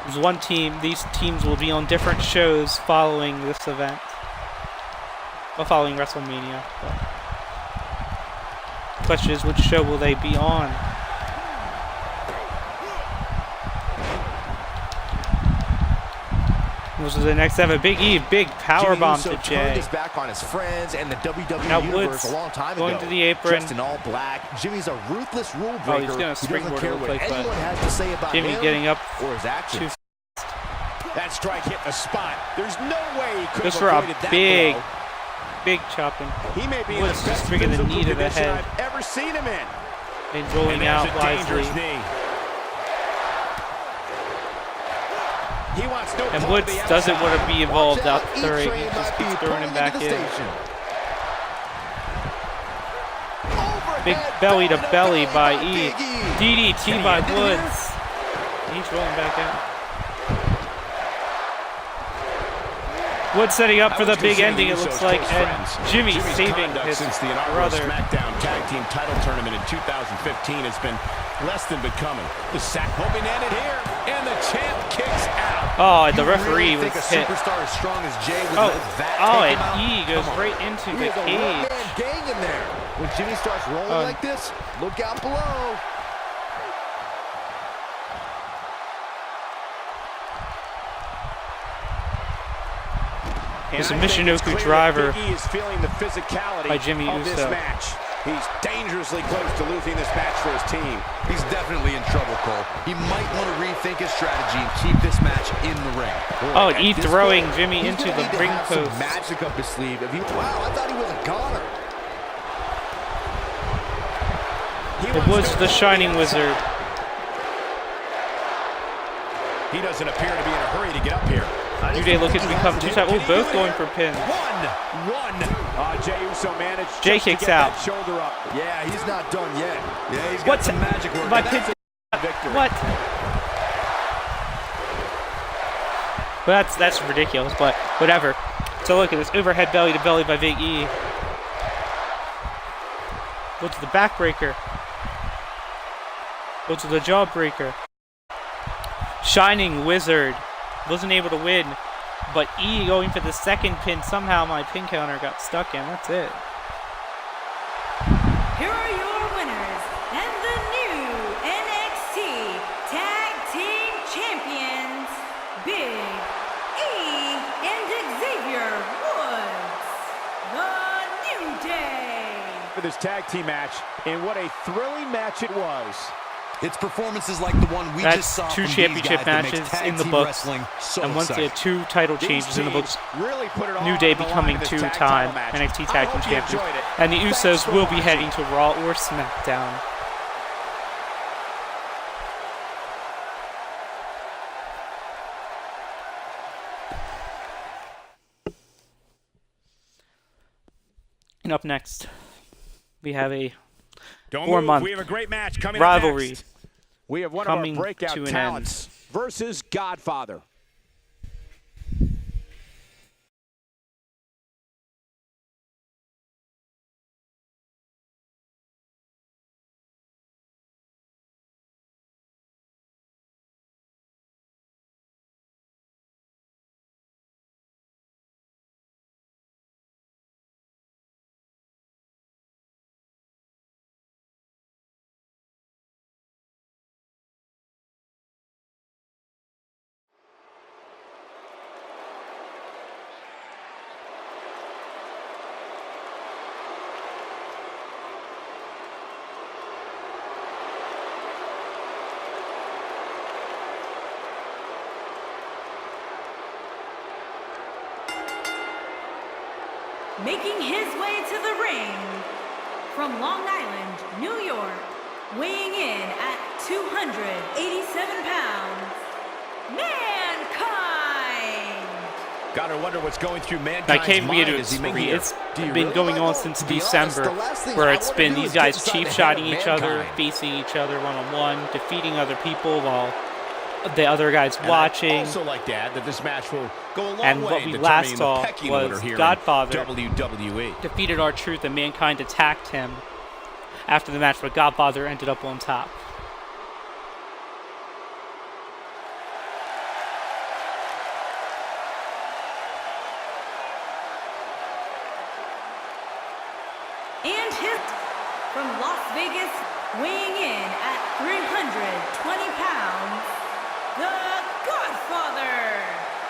There's one team. These teams will be on different shows following this event. Well, following WrestleMania. But the question is, which show will they be on? This is the next have a Big E, big power bomb to Jey Uso Jey. turned his back on his friends and the WWE Now Universe Woods a long time going ago. to the apron. Dressed in all black, Jimmy's a ruthless rule breaker. Oh, he's gonna who doesn't springboard, care it what looks like, anyone but has to say about Jimmy him getting up or his actions. That strike hit the spot. There's no way he could Goes have for avoided a that big, blow. big chopping. He may be Woods in the just best bringing the physical knee to the condition head. I've ever seen him in. And rolling And out there's a wisely. dangerous knee. He wants no And part Woods of the doesn't outside. want to be involved Watch out out, there. He E-Train just might be keeps throwing him pulling back into the in. station. Big Overhead belly to belly by by E. Big E. DDT Can he by end it here? Woods. He's rolling back out. Woods setting up for the big ending, it looks like, and Jimmy saving his since the inaugural brother. SmackDown Tag Team title tournament in 2015 has been less than becoming. The sack hoping to end it here, and the champ kicks out. Oh, and the You referee really was think hit. a superstar as strong as Jey would Oh, let that oh, take him and out? E goes Come on. right into He the is a cage. one-man gang in there. When Jimmy starts rolling like this, look out below. And There's a I think it's Michinoku clear that driver Big E is feeling the physicality by Jimmy of this Uso. match. He's dangerously close to losing this match for his team. He's definitely in trouble, Cole. He might want to rethink his strategy and keep this match in the ring. Oh, and he throwing Jimmy into the ring post. Magic up his sleeve. Wow, I thought he was a goner. It was the Shining Wizard. He doesn't appear to be in a hurry to get up here. New Day looking to become two-time. Oh, both going for pins. One. Jey Uso managed. Jey kicks out. Shoulder up. Yeah, he's not done yet. Yeah, he's got some magic work. My pin. What? Well, that's ridiculous, but whatever. So look at this overhead belly to belly by Big E. Go to the backbreaker. Go to the jawbreaker. Shining Wizard wasn't able to win, but E going for the second pin. Somehow my pin counter got stuck in. That's it. Here are your winners and the new NXT Tag Team Champions, Big E and Xavier Woods, the New Day. For this tag team match, and what a thrilling match it was. It's performances like the one we just saw two from championship these guys matches that makes in the tag team books, wrestling so and once they had two title changes in the books, really put it all New Day on the becoming line in this two-time tag title match. NXT Tag Team I hope you Champions, enjoyed it. and the Thanks Usos for will be watching. heading to Raw or SmackDown. And up next, we have a four-month We have a great match coming rivalry. Next. We have one coming of our breakout to an talents versus Godfather. Making his way to the ring from Long Island, New York, weighing in at 287 pounds, Mankind! Gotta wonder what's going through Mankind's mind as he making it's been going on since December, where it's been these guys cheap-shotting each other, facing each other one-on-one, defeating other people while the other guys watching. I also like to add that this match will go a long and way what we in last determining saw the pecking was order here Godfather in WWE. defeated R-Truth and Mankind attacked him after the match, but Godfather ended up on top. And hit from Las Vegas, weighing in at 320 pounds, the Godfather!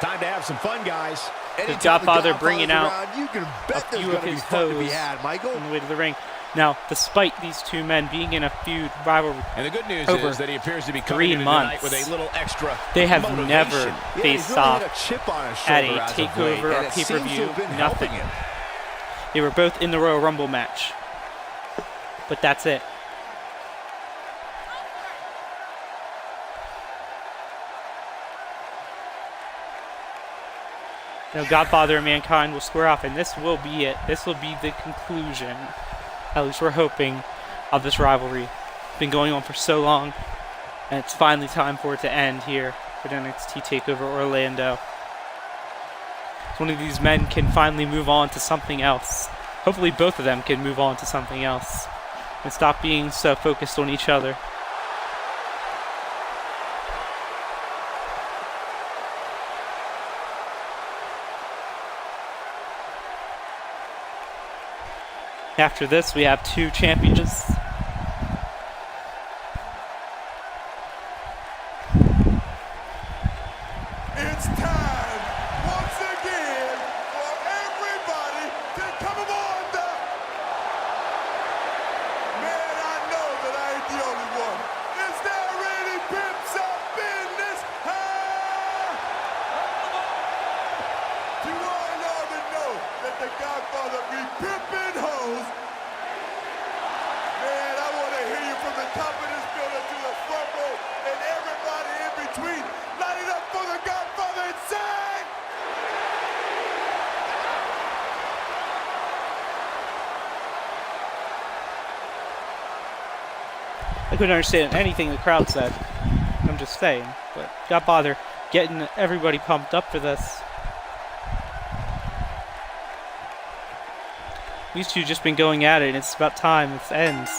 Time to have some fun, guys. The Godfather bringing out you can bet a few of his fun to be foes had, Michael. on the way to the ring. Now, despite these two men being in a feud rivalry, And the good news over is that he appears to be 3 coming into months, tonight with a little extra they have motivation. never He's faced really off had a chip on his at shoulder a as of late, takeover or and it seems to pay-per-view. have been Nothing. helping him. They were both in the Royal Rumble match, but that's it. Now, Godfather and Mankind will square off, and this will be it. This will be the conclusion, at least we're hoping, of this rivalry. It's been going on for so long, and it's finally time for it to end here for the NXT TakeOver Orlando. So one of these men can finally move on to something else. Hopefully both of them can move on to something else and stop being so focused on each other. After this, we have two champions. It's time once again for everybody to come on I couldn't understand anything the crowd said. I'm just saying. But Godfather getting everybody pumped up for this. These two just been going at it, and it's about time it ends.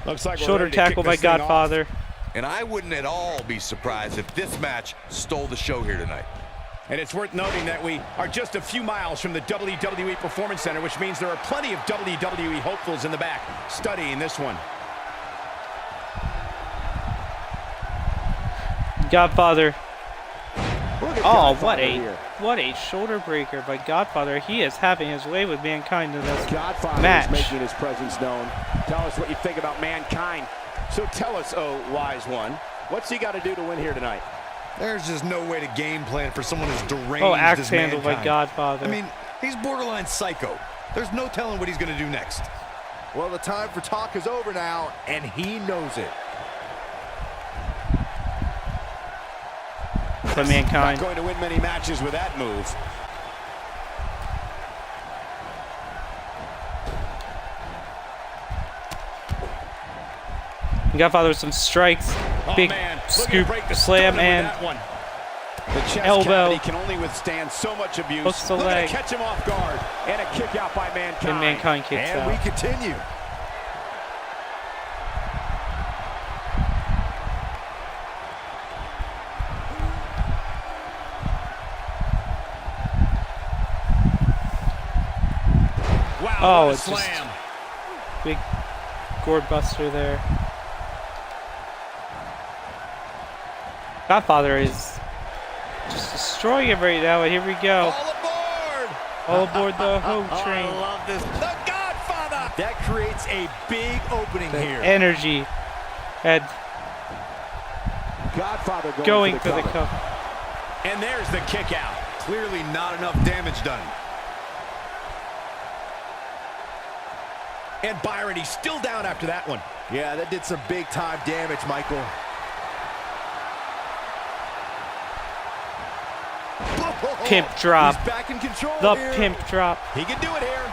Looks like shoulder tackle by Godfather. And I wouldn't at all be surprised if this match stole the show here tonight. And it's worth noting that we are just a few miles from the WWE Performance Center, which means there are plenty of WWE hopefuls in the back studying this one. Godfather. Oh, Godfather what a shoulder breaker by Godfather. He is having his way with Mankind in this Godfather match. Is making his presence known. Tell us what you think about Mankind. So tell us, oh wise one, what's he got to do to win here tonight? There's just no way to game plan for someone as deranged Oh, axe as handle by Mankind. Godfather. I mean, he's borderline psycho. There's no telling what he's going to do next. Well, the time for talk is over now, and he knows it. But Mankind. Not going to win many matches with that move. Godfather with some strikes. Big scoop, slam, and the chest elbow. Can only withstand so much abuse. Hooks the leg. Catch him off guard. And a kick out by Mankind. And Mankind kicks out. And we continue. Wow, oh, what a it's slam. Just big gourd buster there. Godfather is just destroying him right now, and here we go. All aboard! All aboard the Ho train. I love this. The Godfather! That creates a big opening The here. energy. And Godfather going for the cover. And there's the kick out. Clearly not enough damage done. And Byron, he's still down after that one. Yeah, that did some big time damage, Michael. Pimp drop. He's back in control The here. pimp drop. He can do it here.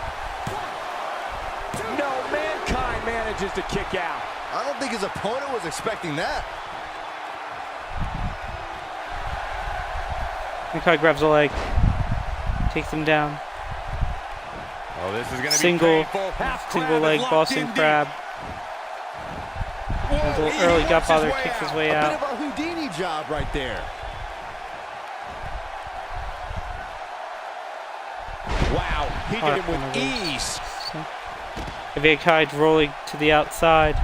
No, Mankind manages to kick out. I don't think his opponent was expecting that. Mankind grabs a leg. Takes him down. Oh, this is going to be Single leg Boston Crab. A little early. Godfather kicks his way out. A bit of a Houdini job right there. Wow, he did it with ease. Mankind rolling to the outside.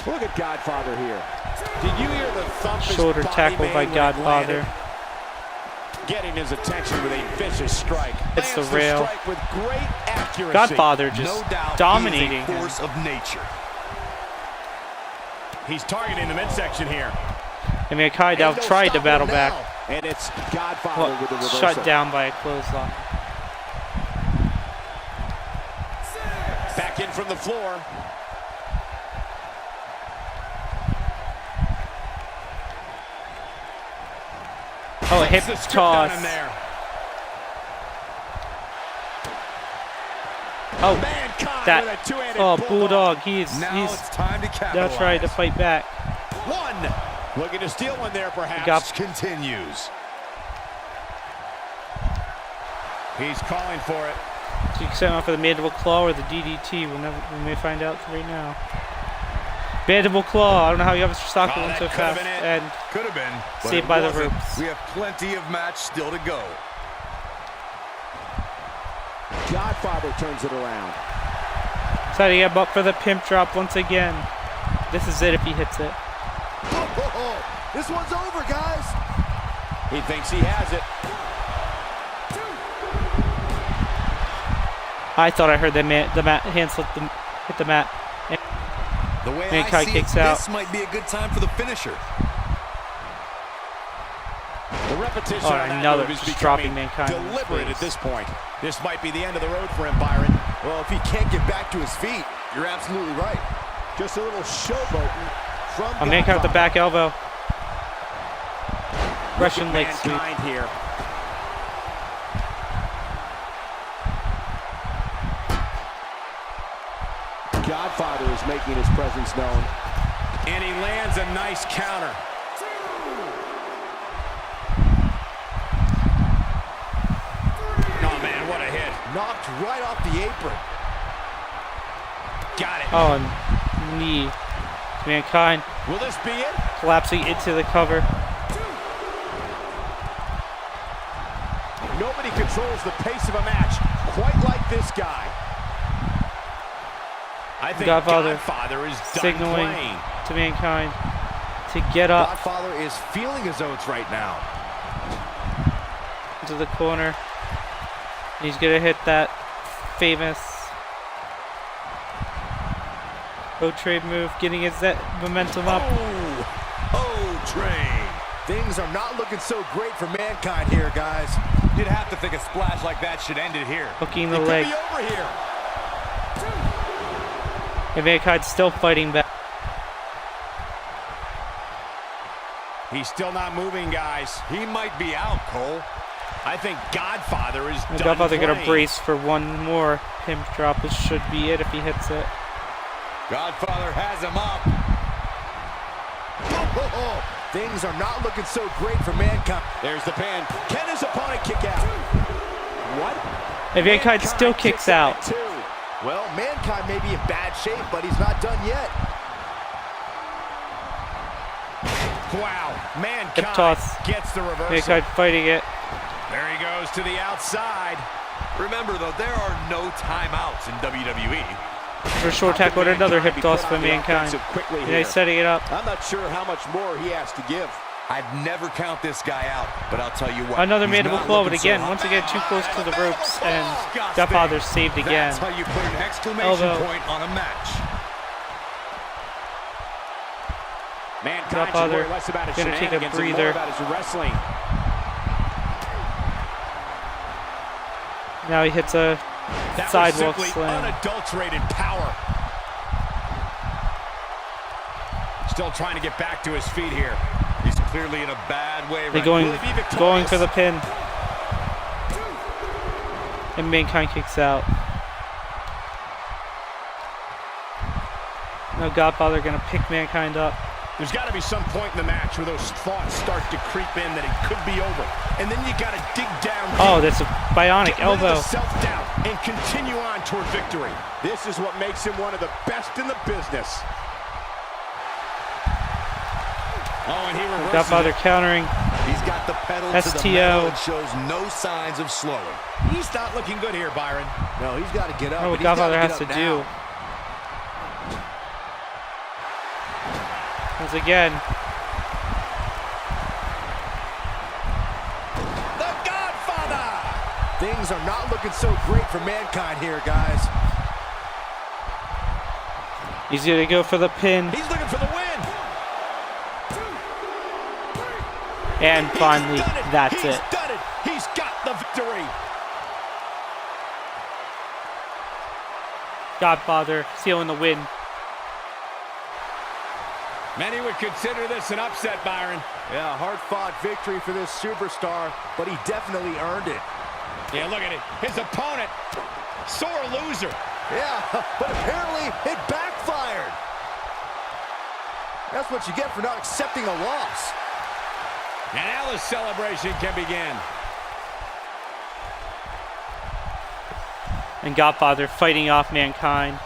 Look at Godfather here. Did you hear the thump? Shoulder tackle by Godfather. Getting his attention with a vicious strike. It's the rail. Strike with great accuracy. Godfather just No doubt dominating he is a him. force of nature. He's targeting the midsection here. And Mankind now tried to battle back. And it's Godfather with the reversal. Shut down by a clothesline. Back in from the floor. Oh, a hip toss. Oh, that. Oh, Bulldog. He's time to now trying to fight back. One. Looking to steal one there, perhaps. Continues. He's calling for it. So you can set him up for the mandible claw or the DDT. We may find out right now. Mandible claw. I don't know how you have Mr. Soccer went so fast. And could have been. Saved by the ropes. We have plenty of match still to go. Godfather turns it around. Setting him up for the pimp drop once again. This is it if he hits it. This one's over, guys. He thinks he has it. I thought I heard the hand slip hit the mat. The way Mankind I see kicks it, out. This might be a good time for the finisher. The repetition Oh, on that another move is just becoming dropping Mankind on his deliberate face. at this point. This might be the end of the road for him, Byron. Well, if he can't get back to his feet, you're absolutely right. Just a little showboating from Mankind with the back elbow. Russian leg sweep. Mankind here. Godfather is making his presence known. And he lands a nice counter. Oh, man, what a hit. Knocked right off the apron. Got it. Oh, and knee. Mankind. Will this be it? Collapsing into the cover. Nobody controls the pace of a match quite like this guy. I think Godfather is signaling playing to Mankind to get up. Godfather is feeling his oats right now. Into the corner. He's going to hit that famous O-Trade move, getting his momentum up. Oh, train. Things are not looking so great for Mankind here, guys. You'd have to think a splash like that should end it here. Hooking the leg. Could be over here. And Mankind's still fighting back. He's still not moving, guys. He might be out, Cole. I think Godfather is done Godfather playing. gonna brace for one more pimp drop. This should be it if he hits it. Godfather has him up. Things are not looking so great for Mankind. There's the pin. Can his opponent kick out? What? And Mankind still kicks out. Well, Mankind may be in bad shape, but he's not done yet. Wow. Mankind Hip toss. gets the reversal. Mankind fighting it. There he goes to the outside. Remember, though, there are no timeouts in WWE. For a short tackle and another hip toss for Mankind. And he's setting it up. I'm not sure how much more he has to give. I'd never count this guy out, but I'll tell you what. Another mandible claw, but again, once again, too close to the ropes, and Godfather saved again. That's how you put an exclamation point on a match. Godfather gonna take a breather. About his wrestling. Now he hits a sidewalk slam. Unadulterated power. Still trying to get back to his feet here. He's clearly in a bad way They're right now. going for the pin. And Mankind kicks out. Now Godfather gonna pick Mankind up. There's got to be some point in the match where those thoughts start to creep in that it could be over. And then you got to dig down. Oh, that's a bionic elbow. Self-doubt and continue on toward victory. This is what makes him one of the best in the business. Oh, and he reverses Godfather countering. He's got the pedal to the metal and shows no signs of slowing. He's not looking good here, Byron. No, he's got to get up. Oh, what Godfather has to do. Once again. The Godfather! Things are not looking so great for Mankind here, guys. He's going to go for the pin. He's looking for the win. And finally, that's it. He's done it. He's got the victory. Godfather sealing the win. Many would consider this an upset, Byron. Yeah, hard-fought victory for this superstar, but he definitely earned it. Yeah, look at it. His opponent, sore loser. Yeah, but apparently it backfired. That's what you get for not accepting a loss. And now the celebration can begin. And Godfather fighting off Mankind.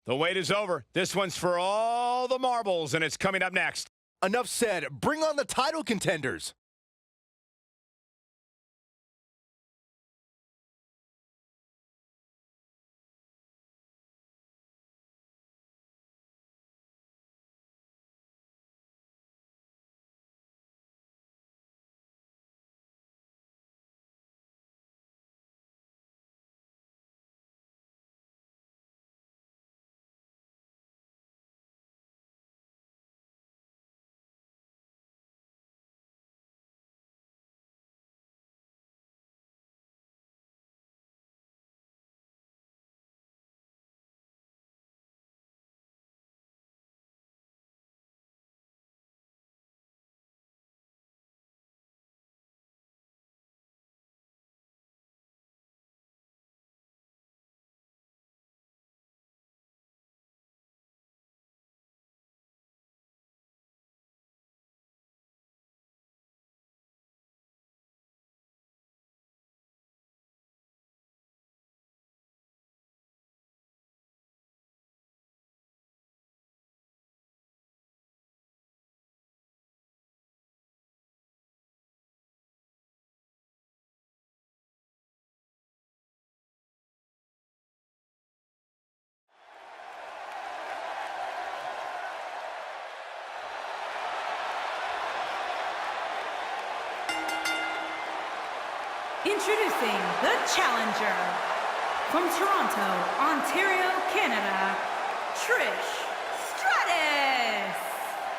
The wait is over. This one's for all the marbles, and it's coming up next. Enough said. Bring on the title contenders. Introducing the challenger from Toronto, Ontario, Canada, Trish Stratus.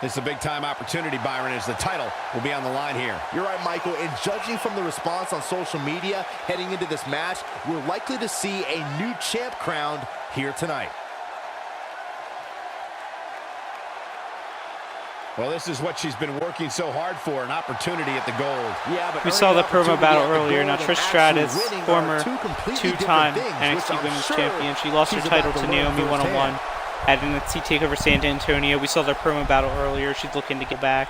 This is a big-time opportunity, Byron, as the title will be on the line here. You're right, Michael, and judging from the response on social media heading into this match, we're likely to see a new champ crowned here tonight. Well, this is what she's been working so hard for, an opportunity at the gold. Yeah, but we saw the promo battle earlier. Now, Trish Stratus, former two-time NXT Women's Champion. She lost her title to Naomi one-on-one at NXT Takeover San Antonio. We saw their promo battle earlier. She's looking to get back.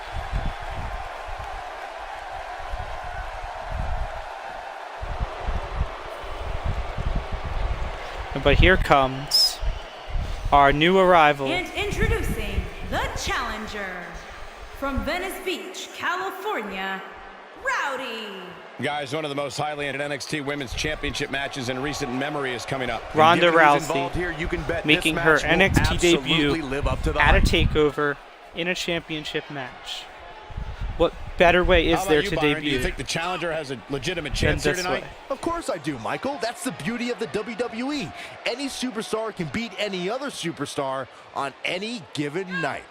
But here comes our new arrival. And introducing the challenger from Venice Beach, California, Rowdy. Guys, one of the most highly ended NXT Women's Championship matches in recent memory is coming up. Ronda Rousey making her NXT debut at a TakeOver in a championship match. What better way is there to debut? Do you think the challenger has a legitimate chance here tonight? Of course I do, Michael. That's the beauty of the WWE. Any superstar can beat any other superstar on any given night.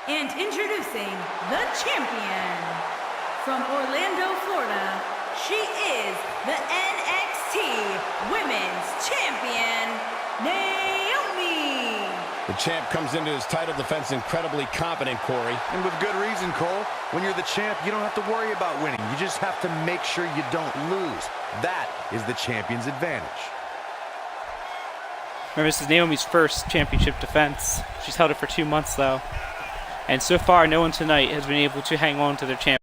And introducing the champion from Orlando, Florida, she is the NXT Women's Champion, Naomi. The champ comes into his title defense incredibly confident, Corey. And with good reason, Cole. When you're the champ, you don't have to worry about winning. You just have to make sure you don't lose. That is the champion's advantage. Remember, this is Naomi's first championship defense. She's held it for 2 months, though. And so far, no one tonight has been able to hang on to their champion.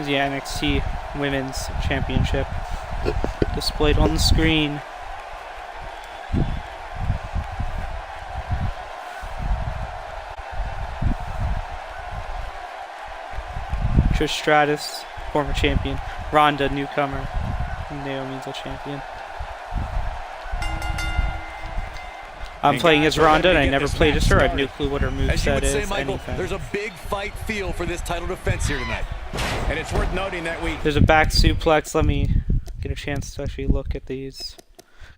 is the NXT Women's Championship displayed on the screen. Trish Stratus, former champion. Ronda, newcomer. Naomi's a champion. I'm playing as Ronda, and I never played as her. I have no clue what her moveset is. Michael, there's a big fight feel for this title defense here tonight. And it's worth noting that there's a back suplex. Let me get a chance to actually look at these.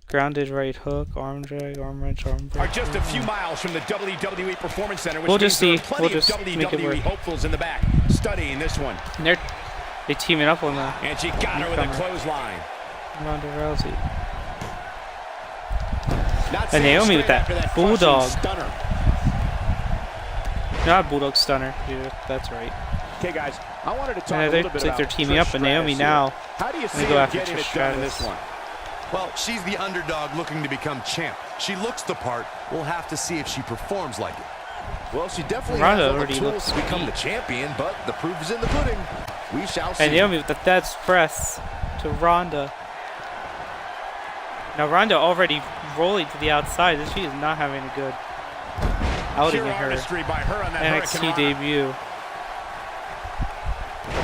Grounded right hook, arm drag, arm wrench, arm break. Are just a few miles from the WWE Performance Center, which we'll just see. We'll just make it work. Hopefuls in the back, studying this one. And they teaming up on that. And she got her with a clothesline. Ronda Rousey. And Naomi with that bulldog. Not bulldog stunner. Yeah, that's right. Okay, guys, I wanted to talk a little bit about they're teaming up, but Naomi now. How do you see go after getting Trish it done Stratus in this one? Well, she's the underdog looking to become champ. She looks the part. We'll have to see if she performs like it. Well, she definitely Ronda has all the already tools looks to become the champion, but the proof is in the pudding. We shall see. And Naomi with the death press to Ronda. Now Ronda already rolling to the outside. She is not having a good outing in her NXT debut.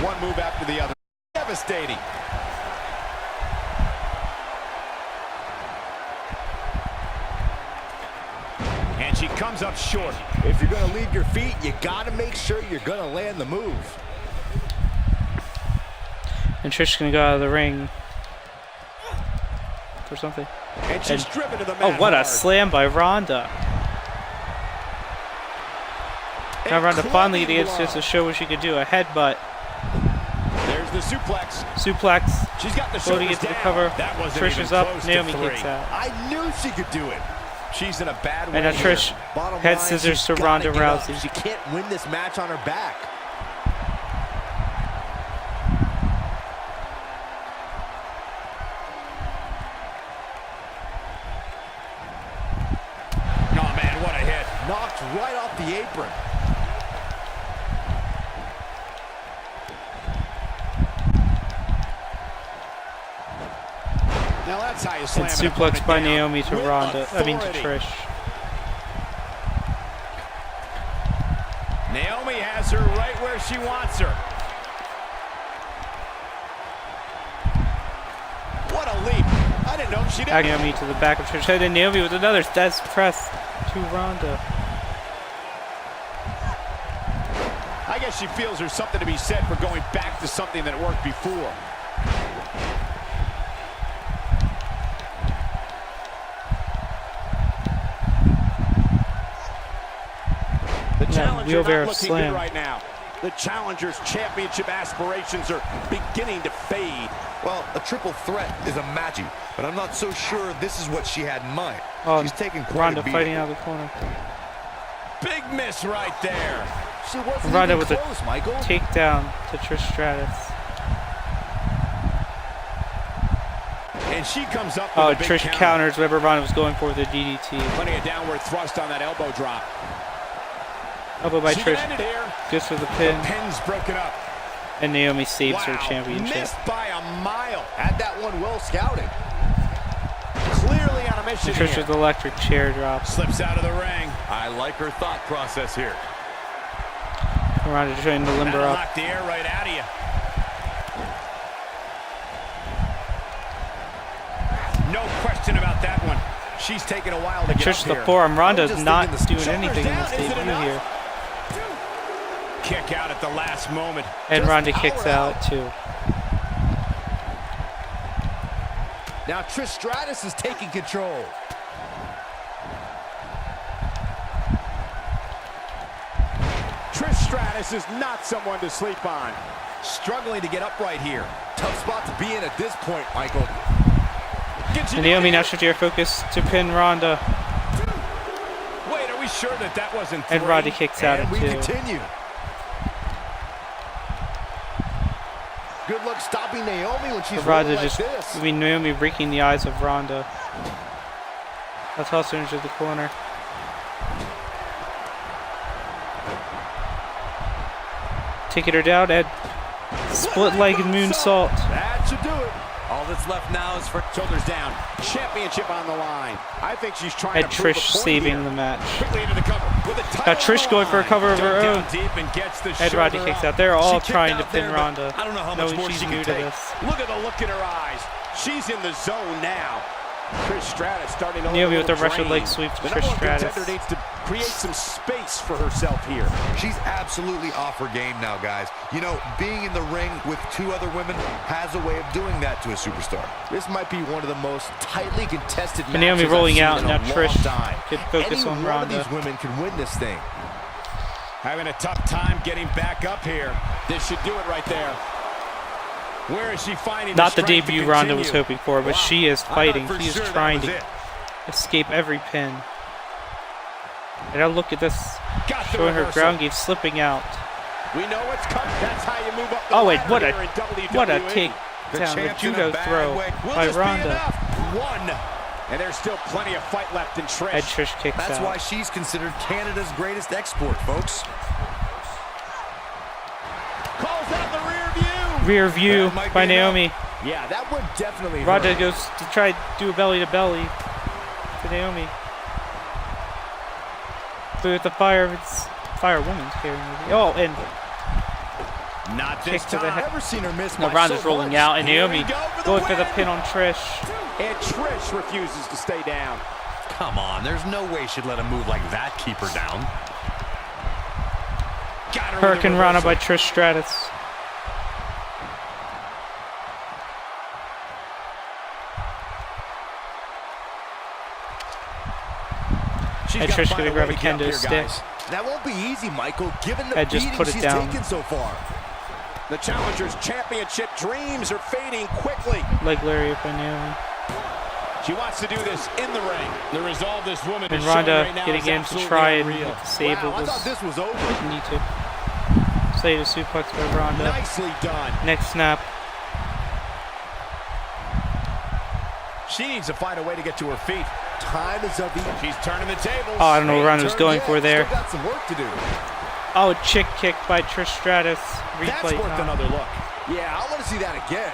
One move after the other. Devastating. And she comes up short. If you're going to leave your feet, you got to make sure you're going to land the move. And Trish going to go out of the ring for something. And she's driven to the mat. Oh, what a slam by Ronda. Now Ronda finally gets just to show what she could do. A headbutt. There's the suplex. Suplex. She's got the Go to get to the cover. Trish is up. Naomi kicks out. I knew she could do it. She's in a bad way. And now Trish head scissors to Ronda Rousey. She can't win this match on her back. Oh man, what a hit. Knocked right off the apron. Now that's how you slam And suplex by Naomi to Ronda. I mean to Trish. Naomi has her right where she wants her. What a leap. I didn't know she did. Naomi to the back of Trish head, and Naomi with another death press to Ronda. I guess she feels there's something to be said for going back to something that worked before. Wheelbarrow not looking slam good right now. The challenger's championship aspirations are beginning to fade. Well, a triple threat is a magic, but I'm not so sure this is what she had in mind. She's taking quite Ronda a beating. fighting out of the corner. Big miss right there. She wasn't Ronda even with close, Michael. a takedown to Trish Stratus. And she comes up with Oh, a big Trish counters whatever Ronda was going for with a DDT. Plenty of downward thrust on that elbow drop. Elbow by She Trish. ended here. Just with the pin. The pin's broken up. And Naomi saves her championship. Missed by a mile. Had that one well scouted. Clearly on a mission And Trish here. with the electric chair drop. Slips out of the ring. I like her thought process here. Ronda trying to limber That'll up. knock the air right out of you. No question about that one. She's taking a while to get Trish up the here. forearm. Ronda's not doing Shoulders anything in down. this Is it debut enough? here. Kick out at the last moment. And Just Ronda power kicks out too. Now Trish Stratus is taking control. Trish Stratus is not someone to sleep on. Struggling to get upright here. Tough spot to be in at this point, Michael. And Naomi now shifts her focus to pin Ronda. Wait, are we sure that that wasn't And three? Ronda kicks out And at we two. continue. Good luck stopping Naomi when she's Ronda rolling like just, this. I mean, Naomi breaking the eyes of Ronda. That's toss her into the corner. Taking her down, Ed. Split-legged moonsault. That should do it. All that's left now is for shoulders down. Championship on the line. I think she's trying Had to prove Trish a point saving here. the match. Quickly into the cover with a title Got Trish on the going for a line. cover of her own. Deep and gets the Ed Roddy shoulder kicks up. out. They're all She kicked trying to out pin there, Ronda. I don't know how much more she's she new can to take. this. Look at the look in her eyes. She's in the zone now. Trish Stratus starting to Naomi look with a the little Russian drained. leg sweep to The Trish number one Stratus. contender needs to create some space for herself here. She's absolutely off her game now, guys. You know, being in the ring with two other women has a way of doing that to a superstar. This might be one of the most tightly contested matches Naomi rolling I've out, seen in now a Trish long time. could focus Any on one of Ronda. these women can win this thing. Having a tough time getting back up here. This should do it right there. Where is she finding Not the strength to debut Ronda was continue? hoping for, but Wow. she is I thought fighting. for She is sure that trying was to it. escape every pin. And now look at this. Got the Showing her reversal. ground game, slipping out. We know what's coming. That's how you move up the Oh wait, ladder what here in a WWE. take The down, the champ's in a judo bad throw way. Will by this be Ronda. enough? One. And there's still plenty of fight left in Trish. And Trish kicks That's out. why she's considered Canada's greatest export, folks. Calls out the rear view. Rear view That might by be enough. Naomi. Yeah, that would definitely Ronda hurt. goes to try to do a belly to belly to Naomi. But with the fire woman's carrying her. Oh, and Not kick this to the time. head. I've never seen her miss No, by Ronda's so rolling much. out, and Here Naomi we go for the going for the win. pin on Trish. And Trish refuses to stay down. Come on, there's no way she'd let a move like that keep her down. Got her with Hurricane the Rana reversal. by Trish Stratus. She's And gotta Trish find gonna way grab a to get up kendo here, stick. guys. That won't be easy, Michael, given the Ed just beating put it she's down. taken so far. The challenger's championship dreams are fading quickly. Leg lariat by Naomi. She wants to do this in the ring. The resolve this woman And is showing Ronda right now getting is in to absolutely try and unreal. get the save, Wow, but I was thought this was over. didn't need to. Save a suplex by Ronda. Nicely done. Next snap. She needs to find a way to get to her feet. Time is of the... She's turning the tables. Oh, I don't know what Ronda was going for there. Still got some work to do. Oh, chick kick by Trish Stratus. That's Replay worth time. another look. Yeah, I want to see that again.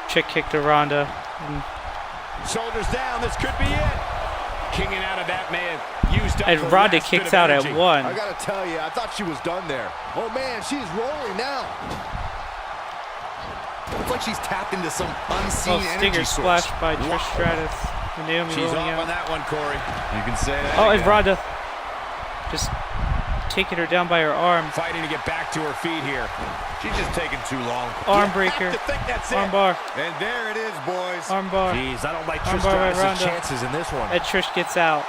Chick kick to Ronda. And Shoulders down. This could be it. Kicking out of that man. Used up And her Ronda last bit kicks of out at energy. one. I got to tell you, I thought she was done there. Oh, man, she's rolling now. It's like she's tapped into some unseen Oh, energy Stinger source. splash by Trish Stratus. And Naomi She's rolling off on out. that one, Corey. You can say that. Oh, again. and Ronda just taking her down by her arm. Fighting to get back to her feet here. She's just taking too long. Arm You breaker. have to think that's it. Arm bar. And there it is, boys. Arm bar. Jeez, I don't like Arm Trish bar by Stratus' Ronda. chances in this one. And Trish gets out.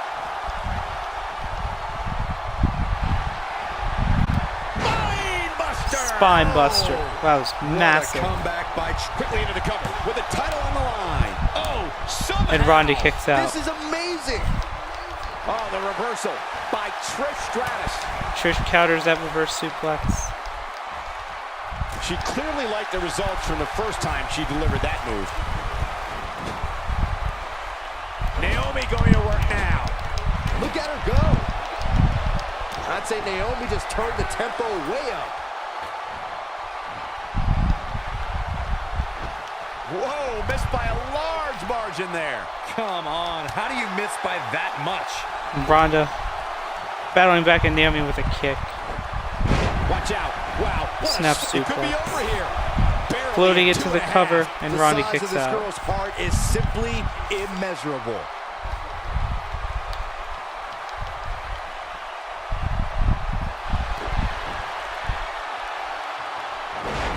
Spine buster. That was massive. What a comeback by Quickly into the cover with the title on the line. Oh, somehow. And Ronda kicks out. This is amazing. Oh, the reversal by Trish Stratus. Trish counters that reverse suplex. She clearly liked the results from the first time she delivered that move. Naomi going to work now. Look at her go. I'd say Naomi just turned the tempo way up. Whoa, missed by a large margin there. Come on, how do you miss by that much? And Ronda battling back at Naomi with a kick. Watch out. Wow. What Snap It could be suplex. over here. Barely Floating a into two the and a cover, half. and The Ronda size kicks of this out. girl's heart is simply immeasurable.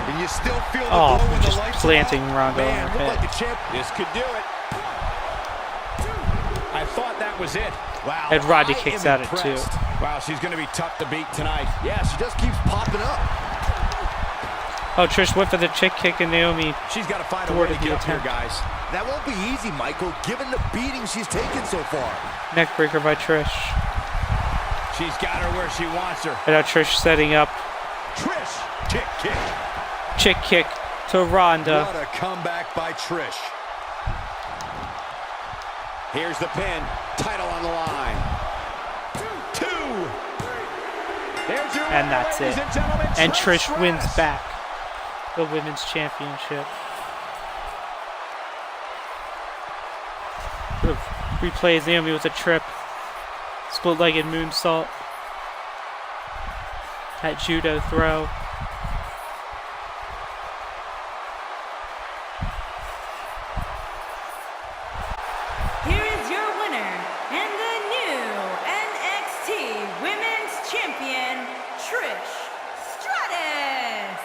And you still feel the Oh, glow when the just lights planting are Ronda on Man, her looked like head. the champ. This could do it. I thought that was it. Wow. And Ronda I kicks am out at 2. impressed. Wow, she's going to be tough to beat tonight. Yeah, she just keeps popping up. Oh, Trish went for the chick kick and Naomi. She's got to find a way to Thwarted the get up here, attempt. guys. That won't be easy, Michael, given the beating she's taken so far. Neckbreaker by Trish. She's got her where she wants her. And now Trish setting up. Trish, kick, kick. Chick kick to Ronda. What a comeback by Trish. Here's the pin. Title on the line. 2. There's your And winner, that's ladies it. and gentlemen, And Trish wins Stratus. back. the Women's Championship. Replays Naomi with a trip. Split-legged moonsault. That judo throw. Here is your winner and the new NXT Women's Champion, Trish Stratus.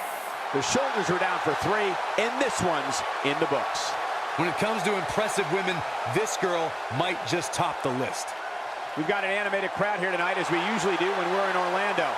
The shoulders are down for 3, and this one's in the books. When it comes to impressive women, this girl might just top the list. We've got an animated crowd here tonight, as we usually do when we're in Orlando.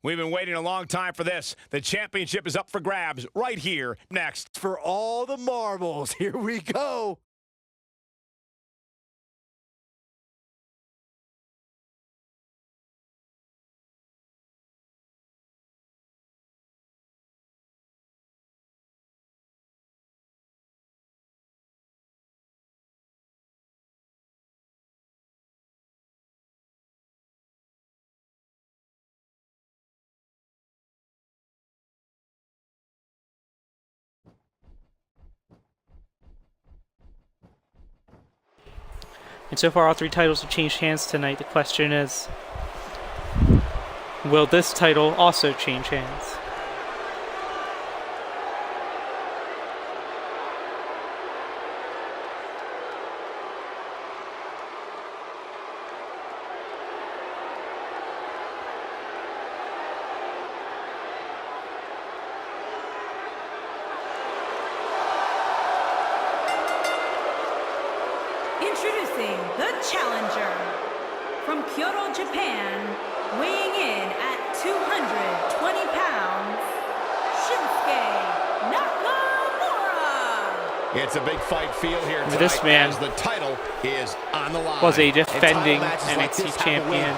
We've been waiting a long time for this. The championship is up for grabs right here next. For all the marbles, here we go. And so far, all 3 titles have changed hands tonight. The question is, will this title also change hands? Introducing the challenger from Kyoto, Japan, weighing in at 220 pounds, Shinsuke Nakamura. It's a big fight feel here tonight. This man as the title is on the line. Was a defending NXT champion.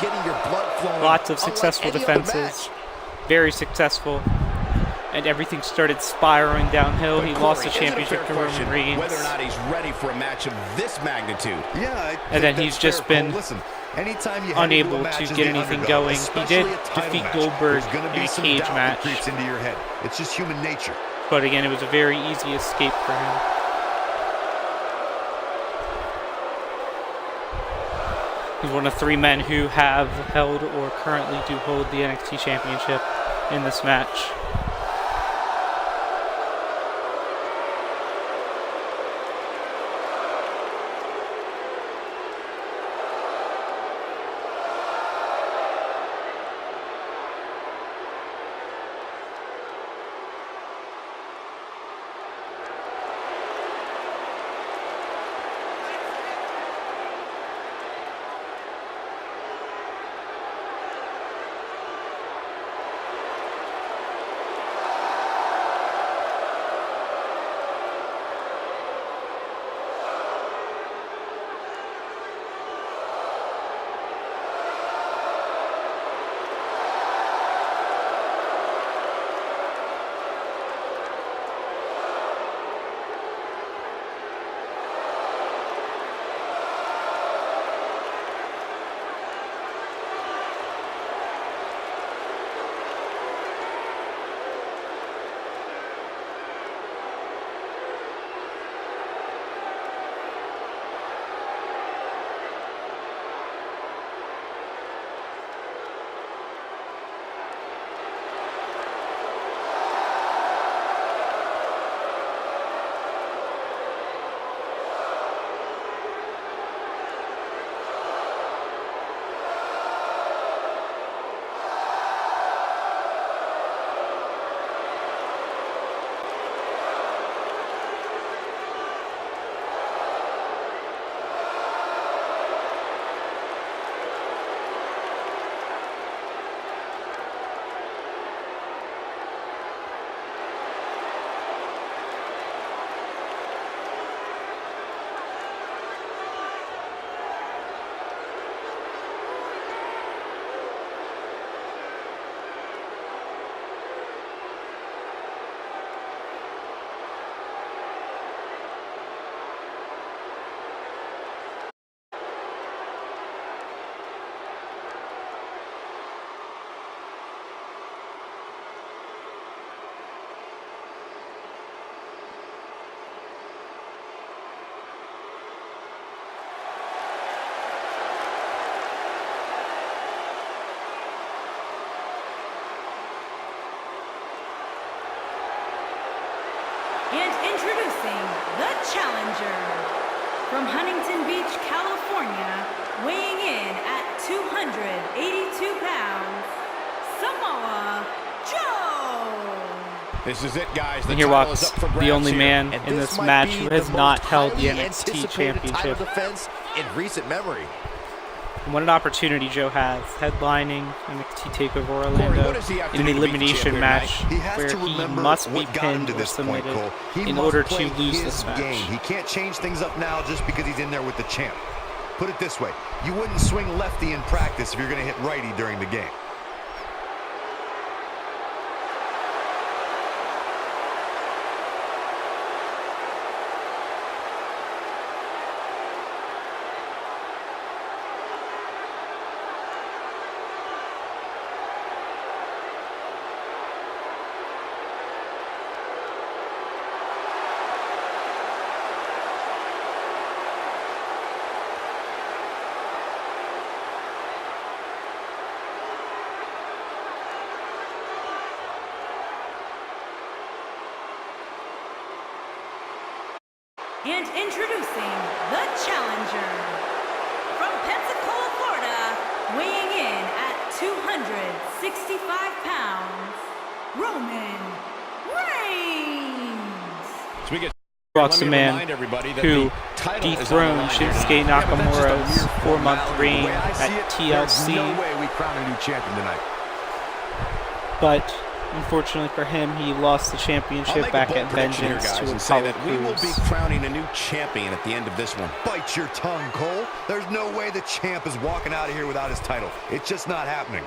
Lots of successful defenses. Very successful. And everything started spiraling downhill. He lost the championship to Roman Reigns. Whether or not he's ready for a match of this magnitude. Yeah, and then he's just been unable to get anything going. He did defeat Goldberg in a cage match. Into your head. It's just human nature. But again, it was a very easy escape for him. He's one of 3 men who have held or currently do hold the NXT championship in this match. the challenger. From Huntington Beach, California, weighing in at 282 pounds, Samoa Joe. This is it, guys. And here walks the only man in this match who has not held the NXT Championship. Defense in recent memory. And what an opportunity Joe has, headlining NXT Takeover Orlando in an elimination match where he must be pinned or submitted in order to lose this match. He can't change things up now just because he's in there with the champ. Put it this way, you wouldn't swing lefty in practice if you're going to hit righty during the game. And introducing the challenger. From Pensacola, Florida, weighing in at 265 pounds, Roman Reigns. Walks a man who dethroned Shinsuke Nakamura's 4-month reign at TLC. No way we crown a new champion tonight. But unfortunately for him, he lost the championship back at Vengeance to Apollo Crews. We will be crowning a new champion at the end of this one. Bite your tongue, Cole. There's no way the champ is walking out of here without his title. It's just not happening.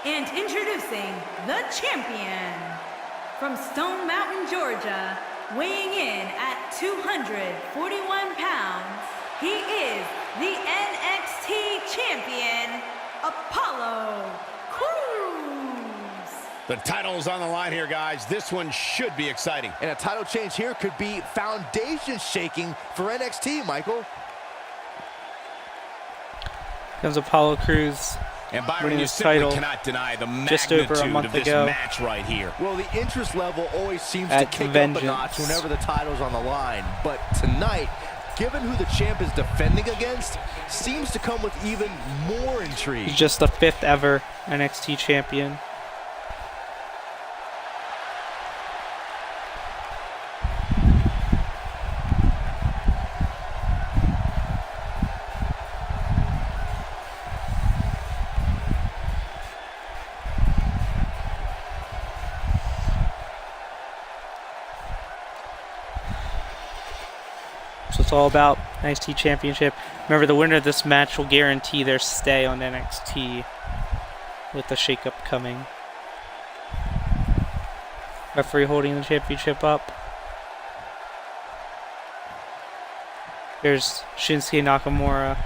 And introducing the champion. From Stone Mountain, Georgia, weighing in at 241 pounds, he is the NXT champion, Apollo Crews. The title's on the line here, guys. This one should be exciting. And a title change here could be foundation shaking for NXT, Michael. Comes Apollo Crews. And Byron, winning you his title cannot deny the just over a month of this ago match right here. Well, the interest level always seems to at kick Vengeance. up a notch whenever the title's on the line. But tonight, given who the champ is defending against, seems to come with even more intrigue. He's just the 5th ever NXT champion. So it's all about NXT Championship. Remember, the winner of this match will guarantee their stay on NXT with the shakeup coming. Referee holding the championship up. There's Shinsuke Nakamura,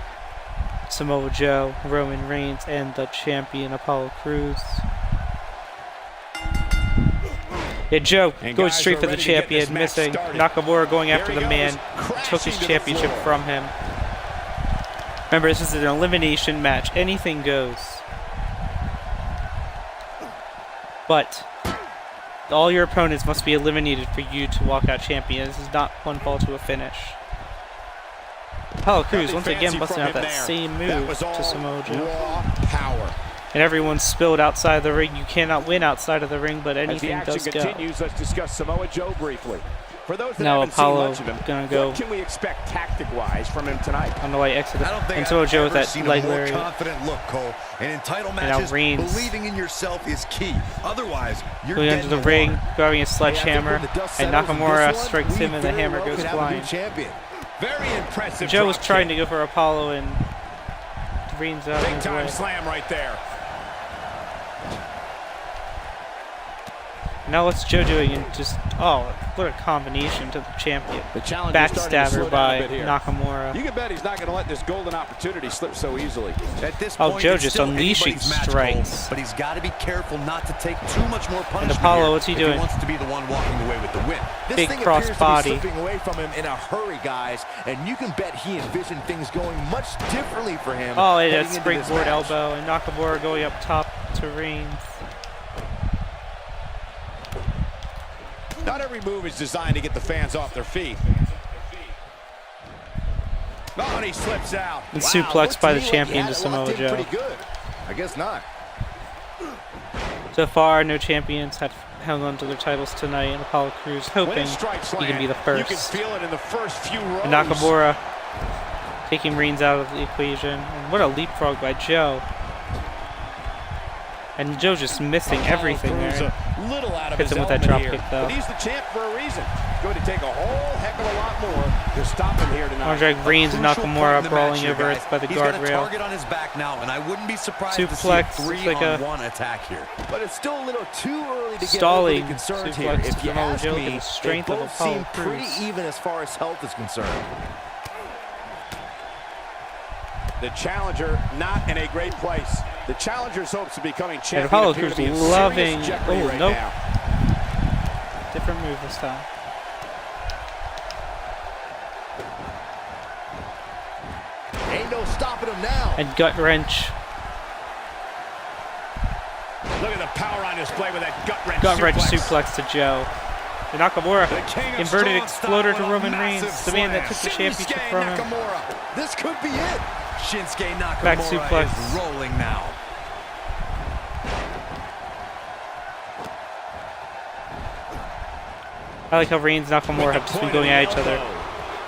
Samoa Joe, Roman Reigns, and the champion Apollo Crews. Yeah, Joe going straight for the champion, missing. Nakamura going after the man who took his championship from him. Remember, this is an elimination match. Anything goes. But all your opponents must be eliminated for you to walk out champion. This is not one fall to a finish. Apollo Crews once again busting out that same move to Samoa Joe. Raw power. And everyone's spilled outside the ring. You cannot win outside of the ring, but anything does go. As the action continues, let's discuss Samoa Joe briefly. For those that now haven't Apollo seen much of him, gonna go. What can we expect tactic-wise from him tonight? On the way exit, and Samoa Joe with that leg lariat. Confident look, Cole. In title matches, believing in yourself is key. Otherwise, you're going under the ring, grabbing a sledgehammer, and Nakamura strikes him, and the hammer goes flying. Very impressive. Joe was trying to go for Apollo, and Reigns out of his way. Big time slam right there. Now what's Joe doing? And just what a combination to the champion. The backstabber by Nakamura. You can bet he's not going to let this golden opportunity slip so easily. At this point, Joe just unleashing strikes. But he's got to be careful not to take too much more punishment. And Apollo, what's he doing? He wants to be the one walking away with the win. Big cross body. Slipping away from him in a hurry, guys, and you can bet he envisioned things going much differently for him. Oh, and a springboard elbow, and Nakamura going up top to Reigns. Not every move is designed to get the fans off their feet. Oh, and he slips out. And suplexed by the champion to Samoa Joe. Pretty good. I guess not. So far, no champions have held on to their titles tonight, and Apollo Crews hoping he can be the first. You can feel it in the first few rows. And Nakamura taking Reigns out of the equation. And what a leapfrog by Joe. And Joe just missing everything there. Hits him with that drop kick, though. But he's the champ for a reason. Going to take a whole heck of a lot more to stop him here tonight. Andre Reigns and Nakamura brawling over it by the guardrail. Target on his back now, and I wouldn't be surprised suplex, to see a 3-on-1 attack here. But it's still a little too early to get stalling concerned here. If you ask me, the strength of Apollo seem pretty even as far as health is concerned. The challenger not in a great place. The challenger's hopes of becoming champion. And Apollo Crews loving. Nope. Now. Different move this time. Ain't no stopping him now. And gut wrench. Look at the power on display with that gut wrench. Gut wrench suplex to Joe. And Nakamura inverted exploder to Roman Reigns, the man that took the championship from him. This could be it. Shinsuke Nakamura back suplex. is rolling now. I like how Reigns and Nakamura have just been going at each other.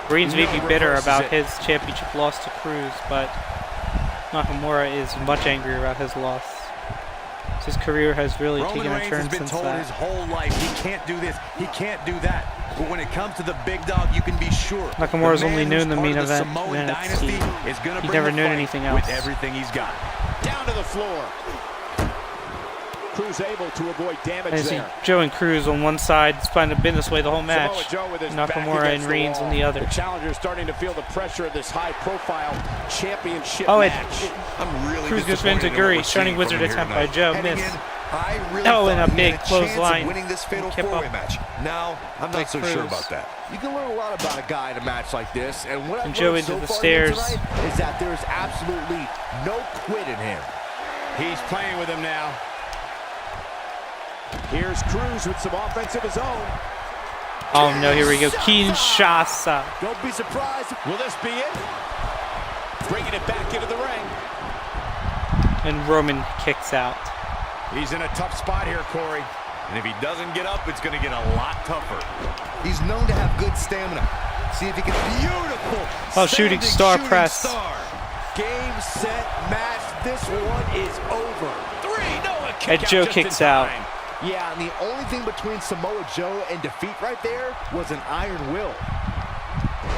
Reigns may be bitter about his championship loss to Crews, but Nakamura is much angrier about his loss. His career has really taken a turn since that. His whole life he can't do this, he can't do that. But when it comes to the big dog, you can be sure. Nakamura's only known the main event in NXT. He's never known anything else. With everything he's got. Down to the floor. Crews able to avoid damage and there. Joe and Crews on one side, it's been this way the whole match. Nakamura and Reigns on the other. The challenger's starting to feel the pressure of this high-profile championship match. I'm really Crews goes into Guri, Shining Wizard attempt by Joe, miss. And a big clothesline. Winning this fatal four-way match. Now, I'm not so sure about that. You can learn a lot about a guy in a match like this, and what I've Joe learned into so the far stairs is that there's absolutely no quit in him. He's playing with him now. Here's Crews with some offense of his own. Oh no, here we go. Kinshasa. Don't be surprised. Will this be it? Bringing it back into the ring. And Roman kicks out. He's in a tough spot here, Corey. And if he doesn't get up, it's going to get a lot tougher. He's known to have good stamina. See if he can. Beautiful. Shooting star press. Game, set, match. This one is over. And Joe kicks out. Yeah, and the only thing between Samoa Joe and defeat right there was an iron will.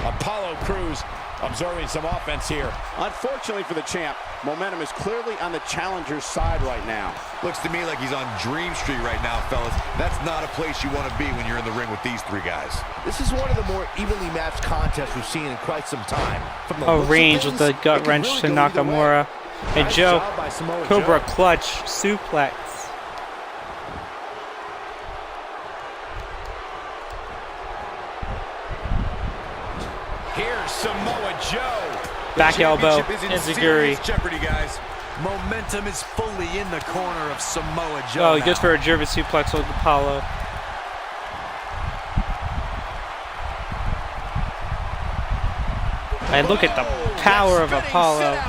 Apollo Crews absorbing some offense here. Unfortunately for the champ, momentum is clearly on the challenger's side right now. Looks to me like he's on Dream Street right now, fellas. That's not a place you want to be when you're in the ring with these three guys. This is one of the more evenly matched contests we've seen in quite some time. Reigns with the gut wrench to Nakamura. And Joe, Cobra clutch suplex. Here's Samoa Joe. Back elbow, Enziguri. Jeopardy, guys. Momentum is fully in the corner of Samoa Joe. Oh, he goes for a German suplex with Apollo. And look at the power of Apollo.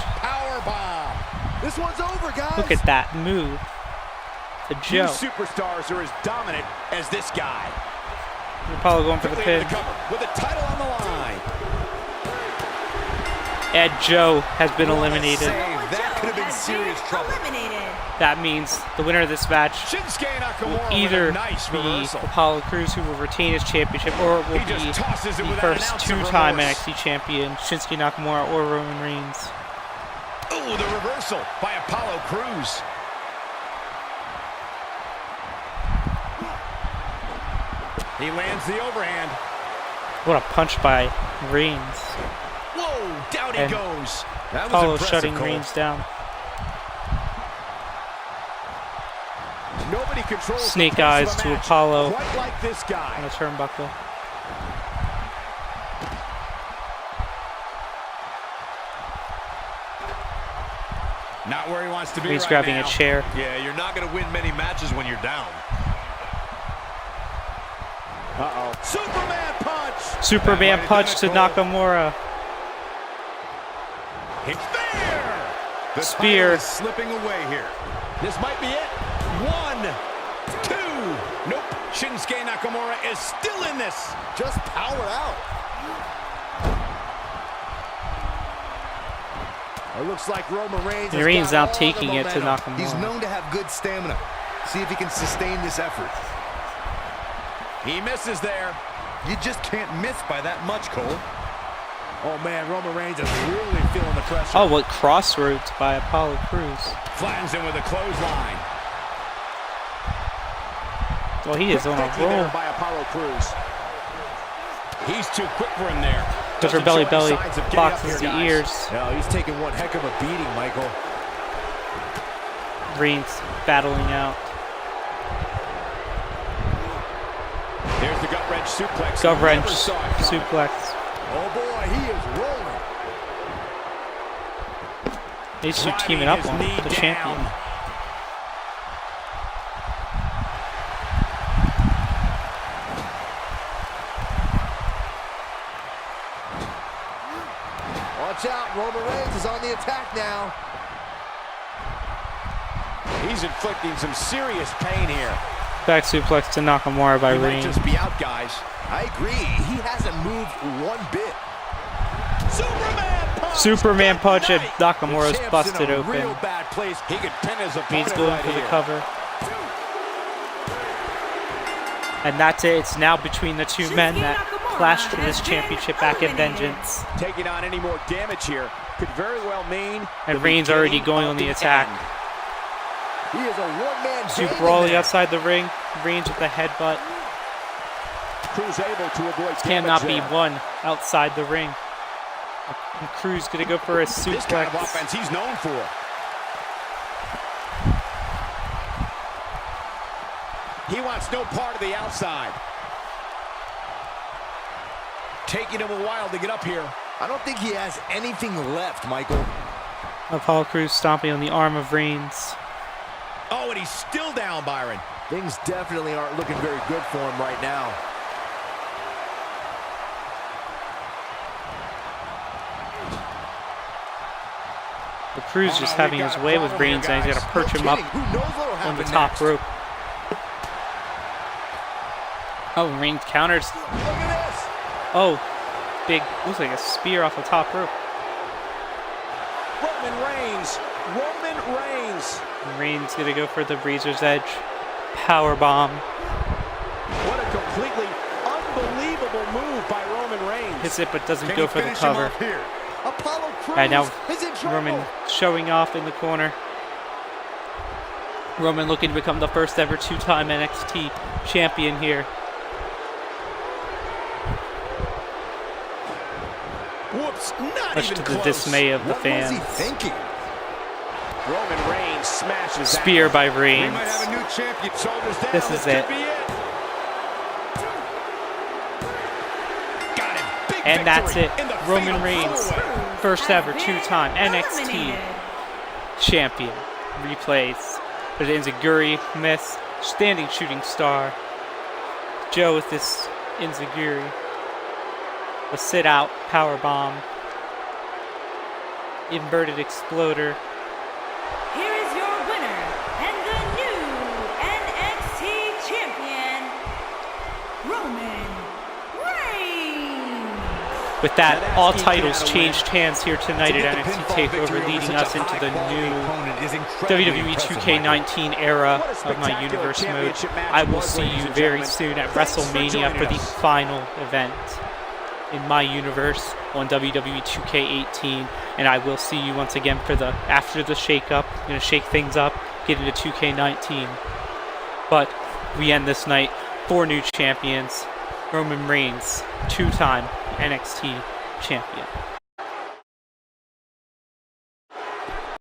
This one's over, guys. Look at that move. The Joe. Few superstars are as dominant as this guy. Apollo going for the pin. With the title on the line. And Joe has been eliminated. That could have been serious trouble. That means the winner of this match will either be Apollo Crews, who will retain his championship, or it will be the first two-time NXT champion, Shinsuke Nakamura or Roman Reigns. Oh, the reversal by Apollo Crews. He lands the overhand. What a punch by Reigns. Whoa, down he goes. That was Apollo shutting Reigns down. Nobody controls Snake eyes to Apollo quite like this guy on the turnbuckle. Not where he wants to be. He's right grabbing now. a chair. Yeah, you're not going to win many matches when you're down. Uh-oh. Superman punch! Superman punch to Nakamura. The Spear. Is slipping away here. This might be it. 1, 2. Nope. Shinsuke Nakamura is still in this. Just power out. It looks like Roman Reigns is now taking it to Nakamura. He's known to have good stamina. See if he can sustain this effort. He misses there. You just can't miss by that much, Cole. Oh, man, Roman Reigns is really feeling the pressure. Oh, what crossroads by Apollo Crews. Flattens him with a clothesline. Well, he is on a roll. By Apollo Crews. He's too quick for him there. Goes for belly, boxes the ears. No, he's taking one heck of a beating, Michael. Reigns battling out. There's the gut-wrench suplex. Gut-wrench suplex. Oh, boy, he is rolling. These two teaming up on him for the champion. Watch out, Roman Reigns is on the attack now. He's inflicting some serious pain here. Back suplex to Nakamura by Reigns. He might just be out, guys. I agree. He hasn't moved one bit. Superman punch and Nakamura's busted open. Real bad place. He could pin his opponent. Reigns going right for the here. cover. And that's it. It's now between the two men that clashed for this championship back at Vengeance. Taking on any more damage here could very well mean. And Reigns already going on the attack. He is a one-man Super brawly outside the ring. Reigns with the headbutt. Crews able to avoid Cannot be one outside the ring. And Crews gonna go for a suplex. This kind of offense he's known for. He wants no part of the outside. Taking him a while to get up here. I don't think he has anything left, Michael. Apollo Crews stomping on the arm of Reigns. Oh, and he's still down, Byron. Things definitely aren't looking very good for him right now. The Crews just having his way with Reigns, and he's got to perch him up on the top rope. Oh, Reigns counters. Oh, big, looks like a spear off the top rope. Roman Reigns. Reigns gonna go for the Razor's Edge power bomb. What a completely unbelievable move by Roman Reigns. Hits it, but doesn't go for the cover. Apollo Crews And now is in trouble. Roman showing off in the corner. Roman looking to become the first ever two-time NXT champion here. Whoops, not Much even to close. the dismay of the fans. What was he thinking? Roman Reigns smashes Spear by Reigns. We might have a new champion. Shoulders down. This is it. Could be it. Got him. Big And that's victory it. in the Roman fatal Reigns, four-way. first ever two-time NXT champion. Replays. There's an Enziguri miss. Standing shooting star. Joe with this Enziguri. A sit-out power bomb. Inverted exploder. With that, all titles changed hands here tonight at NXT TakeOver, leading us into the new WWE 2K18 era of my universe mode. I will see you very soon at WrestleMania for the final event in my universe on WWE 2K18, and I will see you once again for after the shake-up. I'm going to shake things up, get into 2K19. But we end this night, 4 new champions. Roman Reigns, 2-time NXT champion.